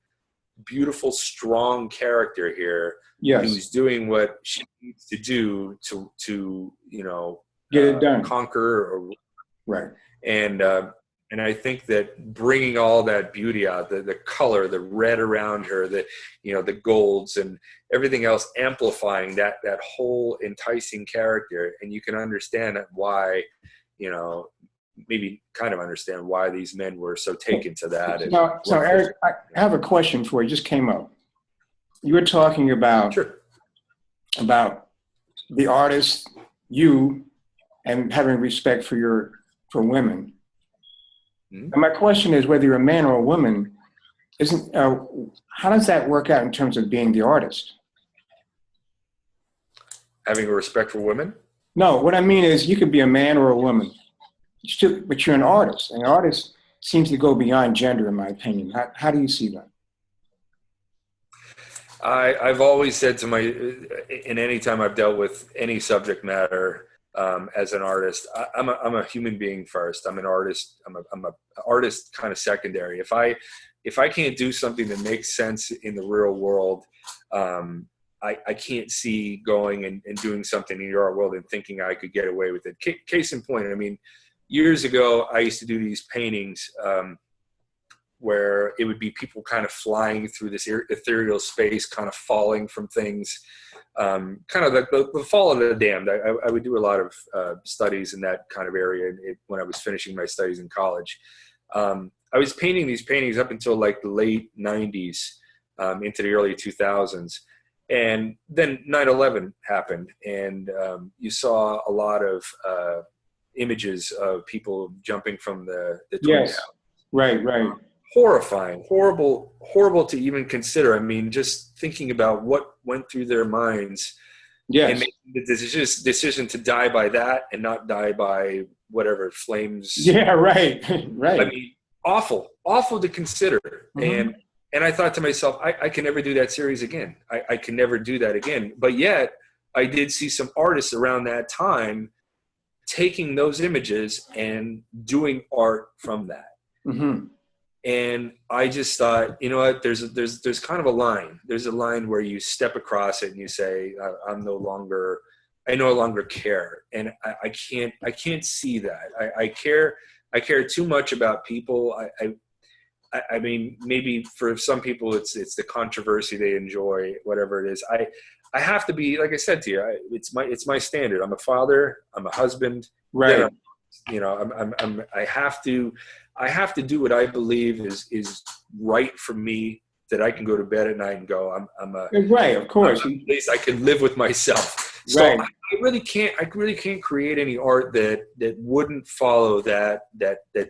beautiful, strong character here. Yes. Who's doing what she needs to do to get it done, conquer, or right. And I think that bringing all that beauty out, the color, the red around her, the golds and everything else, amplifying that whole enticing character. And you can understand why, maybe kind of understand why these men were so taken to that. So Eric, I have a question for you. It just came up. You were talking about, sure, about the artist, you, and having respect for women. And my question is, whether you're a man or a woman, how does that work out in terms of being the artist? Having a respect for women? No, what I mean is you could be a man or a woman, but you're an artist. And an artist seems to go beyond gender, in my opinion. How do you see that? I've always said in any time I've dealt with any subject matter, as an artist, I'm a human being first. I'm an artist. I'm a artist kind of secondary. If I can't do something that makes sense in the real world, I can't see going and doing something in your world and thinking I could get away with it. Case in point, I mean, years ago, I used to do these paintings where it would be people kind of flying through this ethereal space, kind of falling from things. Kind of the fall of the damned. I would do a lot of studies in that kind of area when I was finishing my studies in college. I was painting these paintings up until like the late 90s, into the early 2000s. And then 9/11 happened, and you saw a lot of images of people jumping from the Twin Towers. Right. Horrifying, horrible to even consider. I mean, just thinking about what went through their minds, and making the decision to die by that and not die by whatever flames. Yeah, right. I mean, awful to consider. Mm-hmm. And I thought to myself, I can never do that series again. I can never do that again. But yet, I did see some artists around that time taking those images and doing art from that. Mm-hmm. And I just thought, you know what? There's kind of a line. There's a line where you step across it and you say, I no longer care, and I can't see that. I care too much about people. I mean, maybe for some people it's the controversy they enjoy, whatever it is. I have to be, like I said to you, it's my standard. I'm a father. I'm a husband. Right. I have to do what I believe is right for me, that I can go to bed at night and go, right. Of course. At least I can live with myself. So right. I really can't create any art that wouldn't follow that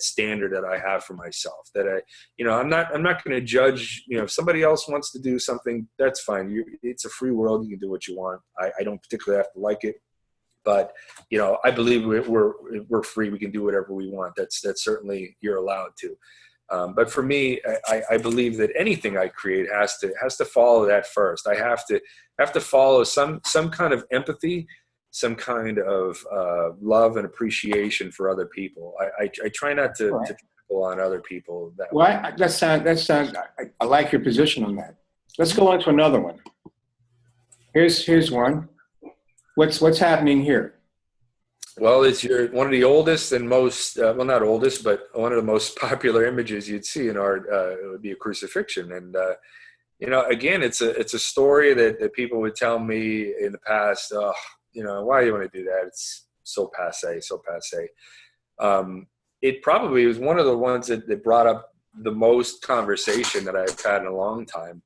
standard that I have for myself. That I'm not going to judge. If somebody else wants to do something, that's fine. It's a free world. You can do what you want. I don't particularly have to like it. But, I believe we're free. We can do whatever we want. That's certainly, you're allowed to. But for me, I believe that anything I create has to follow that first. I have to follow some kind of empathy, some kind of love and appreciation for other people. I try not to trickle on other people that way. I like your position on that. Let's go on to another one. Here's one. What's happening here? Well, it's one of the oldest and most, well, not oldest, but one of the most popular images you'd see in art. It would be a crucifixion. And, again, it's a story that people would tell me in the past, why do you want to do that? It's so passé. It probably was one of the ones that brought up the most conversation that I've had in a long time.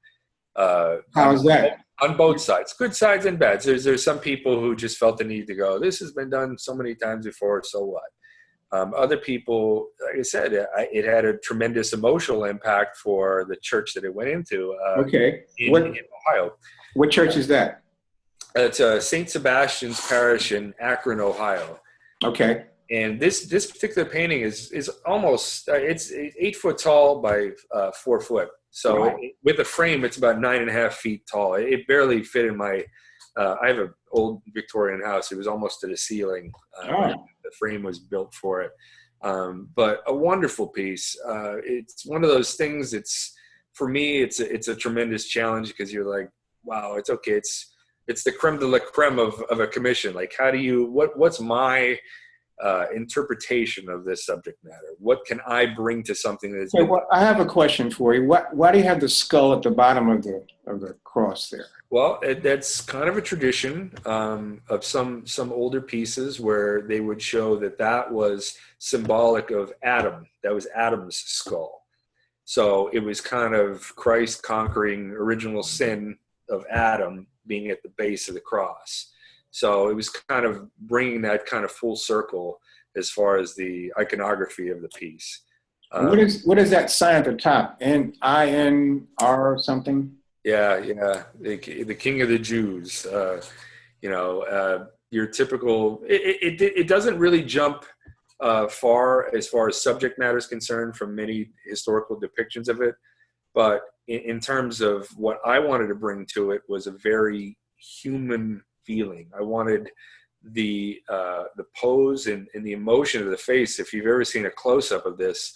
How is that? On both sides, good sides and bad. There's some people who just felt the need to go, this has been done so many times before, so what? Other people, like I said, it had a tremendous emotional impact for the church that it went into Okay. in Ohio. What church is that? It's St. Sebastian's Parish in Akron, Ohio. Okay. And this particular painting is almost it's 8 foot tall by 4 foot. So Wow. with a frame, it's about 9.5 feet tall. It barely fit in my. I have an old Victorian house. It was almost to the ceiling. The frame was built for it. But a wonderful piece. It's one of those things. For me, it's a tremendous challenge because you're like, wow, it's okay. It's the creme de la creme of a commission. Like, how do you? What's my interpretation of this subject matter? What can I bring to something that's? Okay, well, I have a question for you. Why do you have the skull at the bottom of the cross there? Well, that's kind of a tradition of some older pieces where they would show that was symbolic of Adam. That was Adam's skull. So it was kind of Christ conquering original sin of Adam being at the base of the cross. So it was kind of bringing that kind of full circle as far as the iconography of the piece. What is that sign at the top? INR something? Yeah. The King of the Jews. Your typical. It doesn't really jump far as subject matter is concerned from many historical depictions of it, but in terms of what I wanted to bring to it was a very human feeling. I wanted the pose and the emotion of the face. If you've ever seen a close-up of this,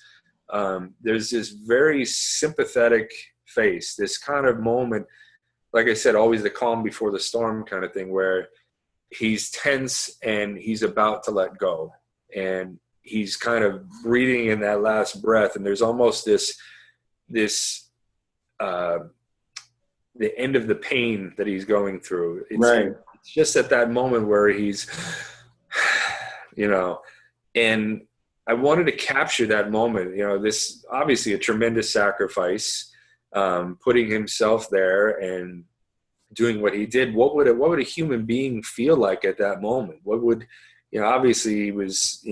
there's this very sympathetic face, this kind of moment, like I said, always the calm before the storm kind of thing, where he's tense and he's about to let go. And he's kind of breathing in that last breath. And there's almost this the end of the pain that he's going through. It's just at that moment where he's, and I wanted to capture that moment. This obviously a tremendous sacrifice, putting himself there and doing what he did. What would a human being feel like at that moment? What would, obviously he was,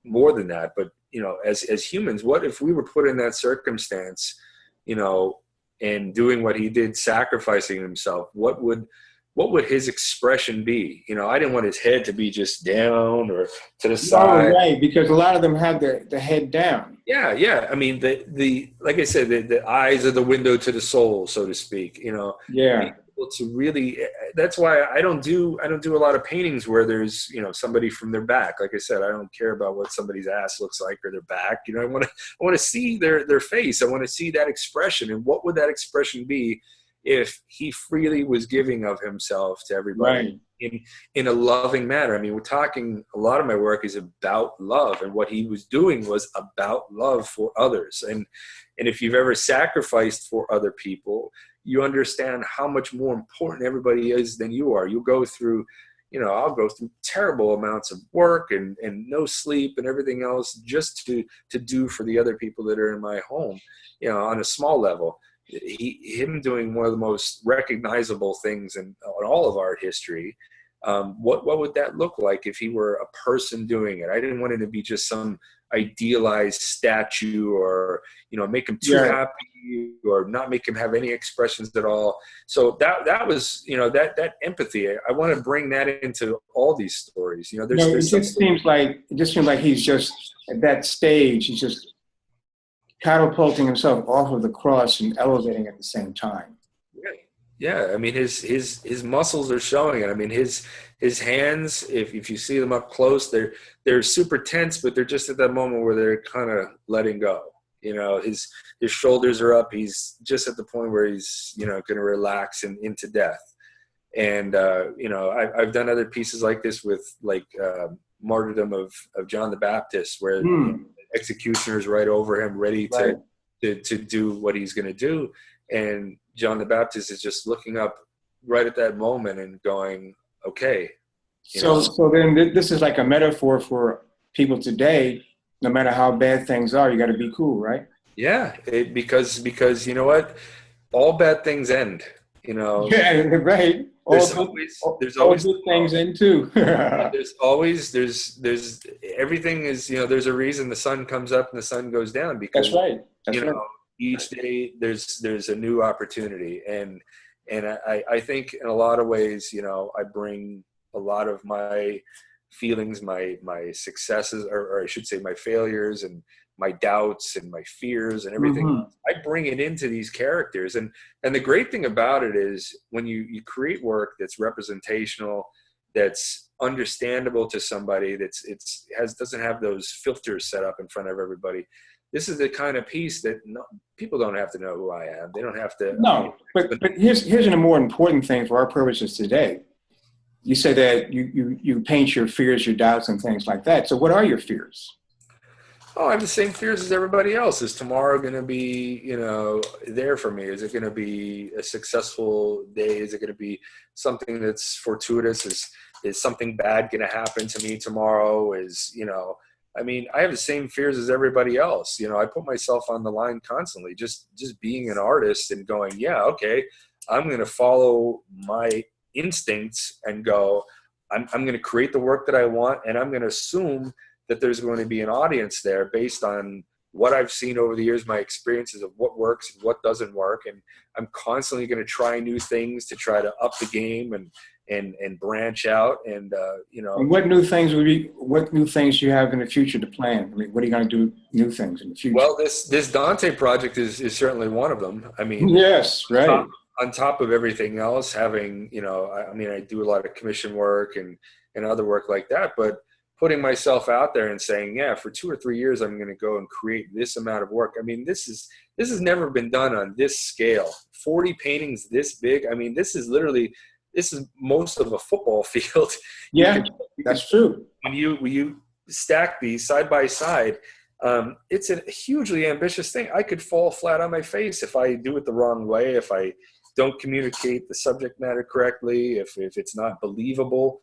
more than that, but as humans, what if we were put in that circumstance, and doing what he did, sacrificing himself? What would his expression be? I didn't want his head to be just down or to the side. Right, because a lot of them have the head down. Yeah. I mean, the like I said, the eyes are the window to the soul, so to speak. Yeah. To really, that's why I don't do a lot of paintings where there's somebody from their back. Like I said, I don't care about what somebody's ass looks like or their back. I want to see their face. I want to see that expression, and what would that expression be if he freely was giving of himself to everybody in a loving manner. I mean, we're talking, a lot of my work is about love, and what he was doing was about love for others. And if you've ever sacrificed for other people, you understand how much more important everybody is than you are. You'll go through, I'll go through terrible amounts of work and no sleep and everything else just to do for the other people that are in my home, on a small level. Him doing one of the most recognizable things in all of art history. What would that look like if he were a person doing it? I didn't want it to be just some idealized statue or make him too happy or not make him have any expressions at all. So that was that empathy. I want to bring that into all these stories. It just seems like he's just at that stage. He's just catapulting himself off of the cross and elevating at the same time. Yeah. I mean, his muscles are showing it. I mean, his hands, if you see them up close, they're super tense, but they're just at that moment where they're kind of letting go. His shoulders are up. He's just at the point where he's, going to relax into death. And, I've done other pieces like this with Martyrdom of John the Baptist, where the executioner's right over him, ready to do what he's going to do. And John the Baptist is just looking up right at that moment and going, okay. So then this is like a metaphor for people today. No matter how bad things are, you got to be cool, right? Yeah, because you know what? All bad things end, Yeah, right. All there's all always good things in too. there's everything is, there's a reason the sun comes up and the sun goes down, because That's right. That's right. each day there's a new opportunity. And I think in a lot of ways, I bring a lot of my feelings, my successes, or I should say my failures and my doubts and my fears and everything. Mm-hmm. I bring it into these characters. And the great thing about it is when you create work that's representational, that's understandable to somebody, doesn't have those filters set up in front of everybody. This is the kind of piece that people don't have to know who I am. They don't have to. No, but here's a more important thing for our purposes today. You say that you paint your fears, your doubts, and things like that. So what are your fears? Oh, I have the same fears as everybody else. Is tomorrow going to be, there for me? Is it going to be a successful day? Is it going to be something that's fortuitous? Is something bad going to happen to me tomorrow? I have the same fears as everybody else. I put myself on the line constantly, just being an artist and going, yeah, okay, I'm going to follow my instincts and go, I'm going to create the work that I want, and I'm going to assume that there's going to be an audience there based on what I've seen over the years, my experiences of what works and what doesn't work. And I'm constantly going to try new things to try to up the game and branch out. And what new things do you have in the future to plan? What are you going to do new things in the future? Well, this Dante project is certainly one of them. Yes, right. On top of everything else, having, I do a lot of commission work and other work like that, but putting myself out there and saying, yeah, for 2 or 3 years, I'm going to go and create this amount of work. This has never been done on this scale. 40 paintings this big. This is most of a football field. Yeah, that's true. When you stack these side by side, it's a hugely ambitious thing. I could fall flat on my face if I do it the wrong way, if I don't communicate the subject matter correctly, if it's not believable.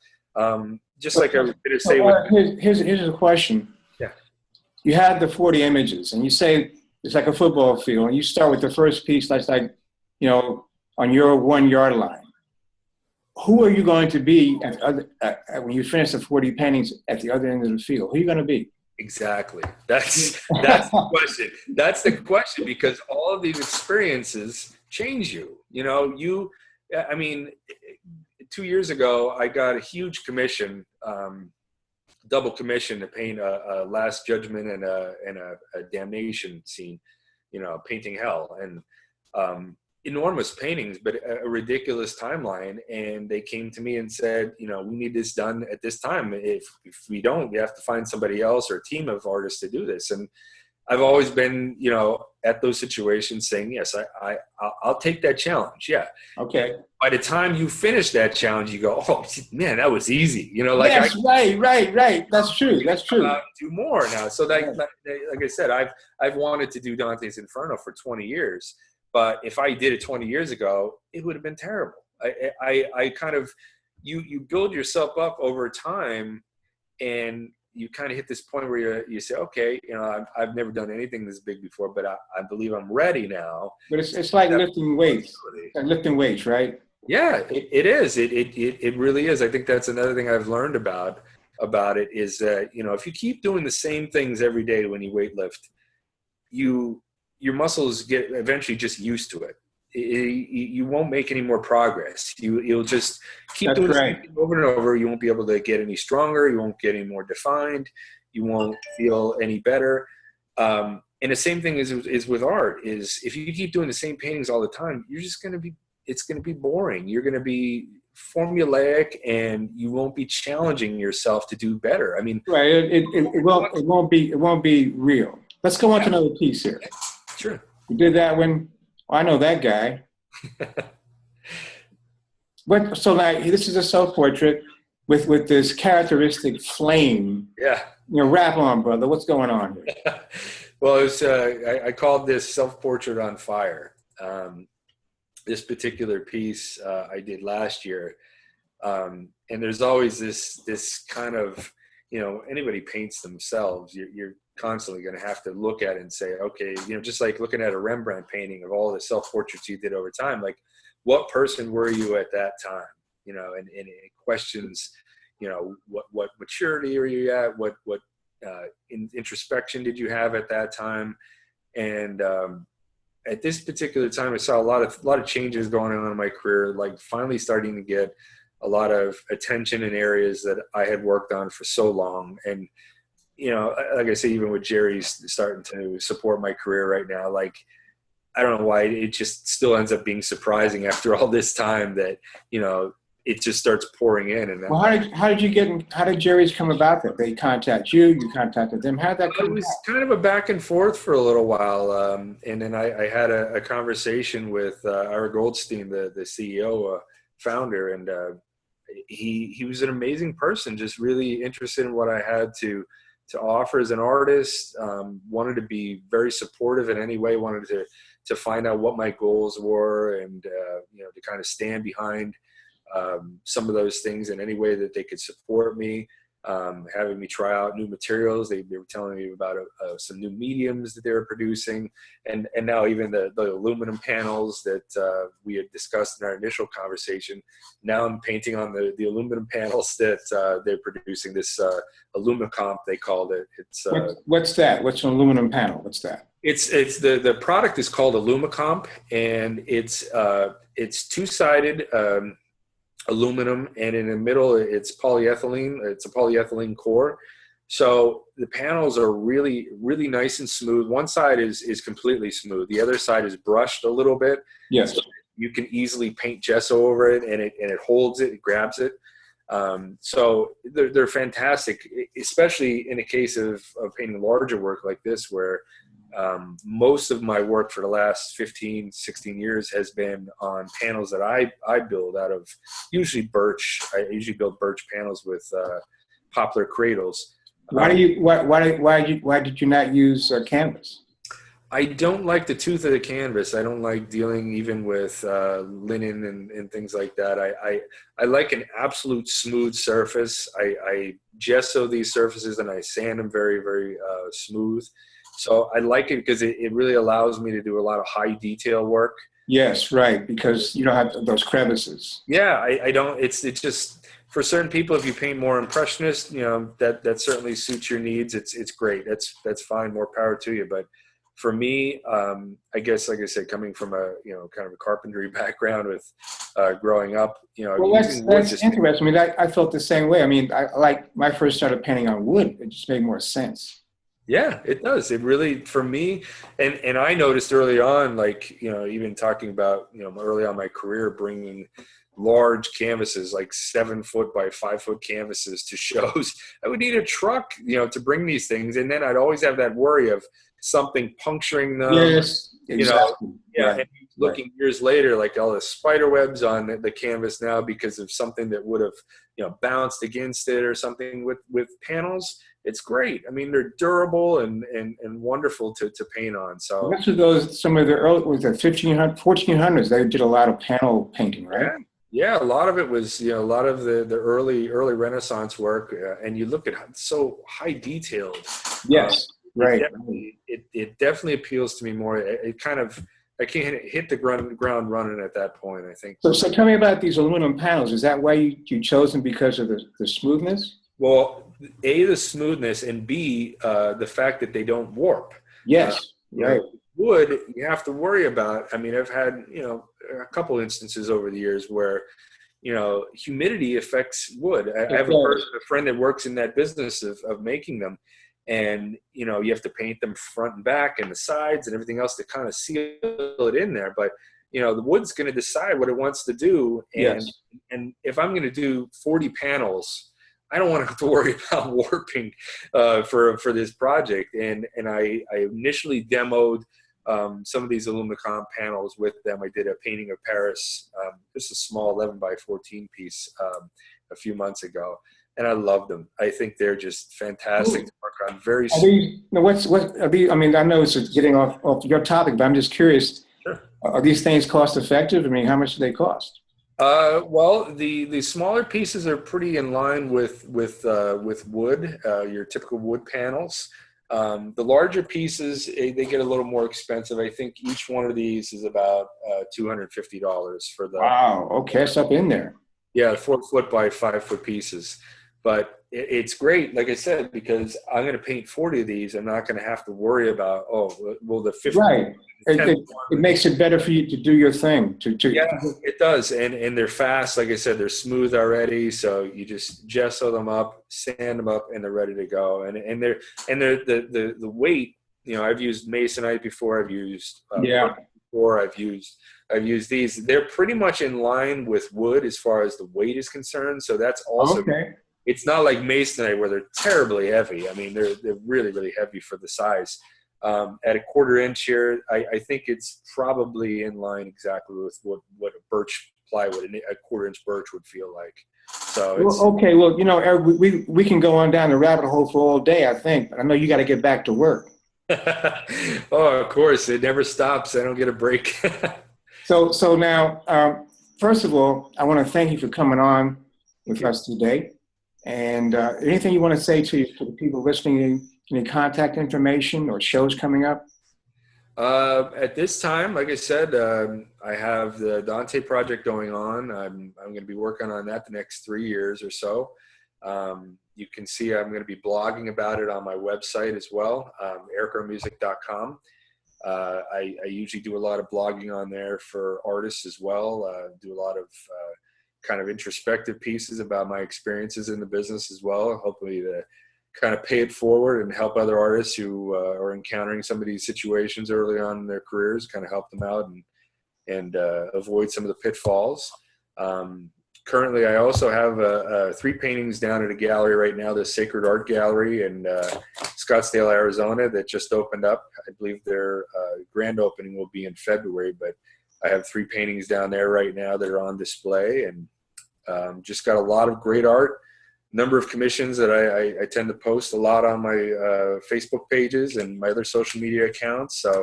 Just like I was going to say. Here's a question. Yeah. You have the 40 images, and you say it's like a football field, and you start with the first piece that's like, on your 1 yard line. Who are you going to be when you finish the 40 paintings at the other end of the field? Who are you going to be? Exactly. That's the question. That's the question, because all of these experiences change you. 2 years ago, I got a huge commission, double commission to paint a Last Judgment and a damnation scene, painting hell, and enormous paintings, but a ridiculous timeline. And they came to me and said, we need this done at this time. If we don't, we have to find somebody else or a team of artists to do this. And I've always been, at those situations saying, yes, I'll take that challenge. Yeah. Okay. By the time you finish that challenge, you go, oh man, that was easy. Yes, right. That's true. That's true. Do more now. So like I said, I've wanted to do Dante's Inferno for 20 years, but if I did it 20 years ago, it would have been terrible. I kind of, you build yourself up over time, and you kind of hit this point where you say, okay, I've never done anything this big before, but I believe I'm ready now. But it's like lifting weights. Lifting weights, right? Yeah, it is. It really is. I think that's another thing I've learned about it is that, if you keep doing the same things every day when you weight lift, your muscles get eventually just used to it. You won't make any more progress. You'll just keep doing the same thing over and over. You won't be able to get any stronger. You won't get any more defined. You won't feel any better. And the same thing is with art. Is if you keep doing the same paintings all the time, it's going to be boring. You're going to be formulaic, and you won't be challenging yourself to do better. Right. It won't be real. Let's go on to another piece here. Sure. You did that one. I know that guy. So like, this is a self-portrait with this characteristic flame. Yeah. Rap on, brother. What's going on here? Well, it was, I called this Self-Portrait on Fire. This particular piece I did last year. And there's always this kind of, anybody paints themselves, you're constantly going to have to look at it and say, okay, just like looking at a Rembrandt painting of all the self-portraits you did over time, like what person were you at that time? and it questions, what maturity are you at? What introspection did you have at that time? And at this particular time, I saw a lot of changes going on in my career, like finally starting to get a lot of attention in areas that I had worked on for so long. And, like I say, even with Jerry's starting to support my career right now, like, I don't know why it just still ends up being surprising after all this time that, it just starts pouring in. And well, how did Jerry's come about that? They contact you, you contacted them. How did that come It was about? kind of a back and forth for a little while. And then I had a conversation with Ira Goldstein, the CEO, founder, and he was an amazing person, just really interested in what I had to offer as an artist, wanted to be very supportive in any way, wanted to find out what my goals were, and to kind of stand behind some of those things in any way that they could support me, having me try out new materials. They were telling me about some new mediums that they were producing, and now even the aluminum panels that we had discussed in our initial conversation. Now I'm painting on the aluminum panels that they're producing, this AlumiComp, they called it. It's What's that? What's an aluminum panel? What's that? It's the product is called AlumiComp, and it's two-sided aluminum, and in the middle it's polyethylene. It's a polyethylene core. So the panels are really, really nice and smooth. One side is completely smooth. The other side is brushed a little bit. Yes. So you can easily paint gesso over it, and it holds it, it grabs it. So they're fantastic, especially in a case of painting larger work like this, where most of my work for the last 15, 16 years has been on panels that I build out of usually birch. I usually build birch panels with poplar cradles. Why did you not use canvas? I don't like the tooth of the canvas. I don't like dealing even with linen and things like that. I like an absolute smooth surface. I gesso these surfaces and I sand them very, very smooth. So I like it because it really allows me to do a lot of high detail work. Yes, right, because you don't have those crevices. Yeah, I don't. It's just for certain people. If you paint more impressionist, that certainly suits your needs. It's great. That's fine. More power to you. But for me, I guess, like I said, coming from a kind of a carpentry background with growing up, Well, that's interesting. I mean, I felt the same way. I mean, when I first started painting on wood, it just made more sense. Yeah, it does. It really, for me, and I noticed early on, like, even talking about, early on in my career, bringing large canvases, like 7-foot by 5-foot canvases to shows. I would need a truck, to bring these things. And then I'd always have that worry of something puncturing them. Yes, exactly. Yeah. Right. And looking years later, like all the spider webs on the canvas now because of something that would have, bounced against it or something. With panels, it's great. I mean, they're durable and wonderful to paint on. So Most of those, some of the early, was the 1400s, they did a lot of panel painting, right? Yeah, a lot of it was, a lot of the early Renaissance work, and you look at so high detailed. Yes, right. It definitely appeals to me more. I can't hit the ground running at that point, I think. So tell me about these aluminum panels. Is that why you chose them, because of the smoothness? Well, A, the smoothness, and B, the fact that they don't warp. Yes, right. Wood, you have to worry about. I mean, I've had, a couple instances over the years where, humidity affects wood. I have a friend that works in that business of making them. And, you have to paint them front and back and the sides and everything else to kind of seal it in there. But, the wood's going to decide what it wants to do. And if I'm going to do 40 panels, I don't want to have to worry about warping for this project. And I initially demoed some of these AlumiComp panels with them. I did a painting of Paris, just a small 11 by 14 piece a few months ago. And I love them. I think they're just fantastic to work on. Very. I mean, I know it's getting off your topic, but I'm just curious. Sure. Are these things cost effective? I mean, how much do they cost? Well, the smaller pieces are pretty in line with wood, your typical wood panels. The larger pieces, they get a little more expensive. I think each one of these is about $250 for the. Wow. Okay, it's up in there. Yeah, 4 foot by 5 foot pieces. But it's great, like I said, because I'm going to paint 40 of these. I'm not going to have to worry about, oh, well, the 50. Right. The It, 10th it makes it better for you to do your thing. Yeah, it does, and they're fast. Like I said, they're smooth already. So you just gesso them up, sand them up, and they're ready to go. And they're the weight. You know, I've used masonite before. I've used Yeah. before. I've used these. They're pretty much in line with wood as far as the weight is concerned. So that's also Okay. It's not like masonite where they're terribly heavy. I mean, they're really, really heavy for the size. At a 1/4 inch here, I think it's probably in line exactly with what a birch plywood, a 1/4 inch birch would feel like. So it's Well, okay. Well, you know, Eric, we can go on down the rabbit hole for all day, I think. But I know you got to get back to work. oh, of course, it never stops. I don't get a break. So now, first of all, I want to thank you for coming on with us today. And anything you want to say to the people listening, any contact information or shows coming up? At this time, like I said, I have the Dante project going on. I'm going to be working on that the next 3 years or so. You can see I'm going to be blogging about it on my website as well, ERIiC ARMUSIK.com. I usually do a lot of blogging on there for artists as well. Do a lot of kind of introspective pieces about my experiences in the business as well, hopefully to kind of pay it forward and help other artists who are encountering some of these situations early on in their careers, kind of help them out and avoid some of the pitfalls. Currently, I also have 3 paintings down at a gallery right now, the Sacred Art Gallery in Scottsdale, Arizona, that just opened up. I believe their grand opening will be in February, but I have 3 paintings down there right now that are on display, and just got a lot of great art. Number of commissions that I tend to post a lot on my Facebook pages and my other social media accounts. So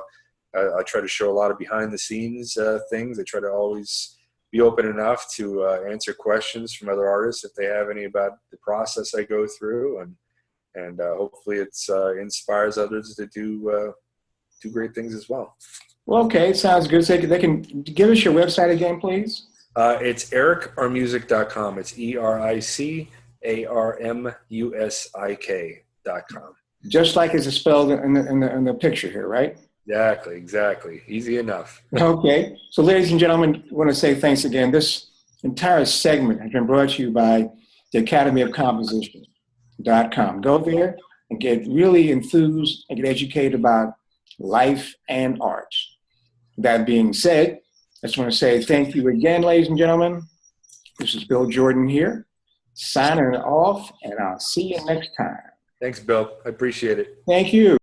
I try to show a lot of behind the scenes things. I try to always be open enough to answer questions from other artists if they have any about the process I go through, and hopefully it's inspires others to do great things as well. Well, okay, sounds good. So they can give us your website again, please. It's ERIiCARMUSIK.com. It's ERICARMUSIK.com. Just like it's spelled in the picture here, right? Exactly. Easy enough. Okay. So, ladies and gentlemen, I want to say thanks again. This entire segment has been brought to you by the Academy of Composition.com. Go there and get really enthused and get educated about life and art. That being said, I just want to say thank you again, ladies and gentlemen. This is Bill Jordan here, signing off, and I'll see you next time. Thanks, Bill. I appreciate it. Thank you.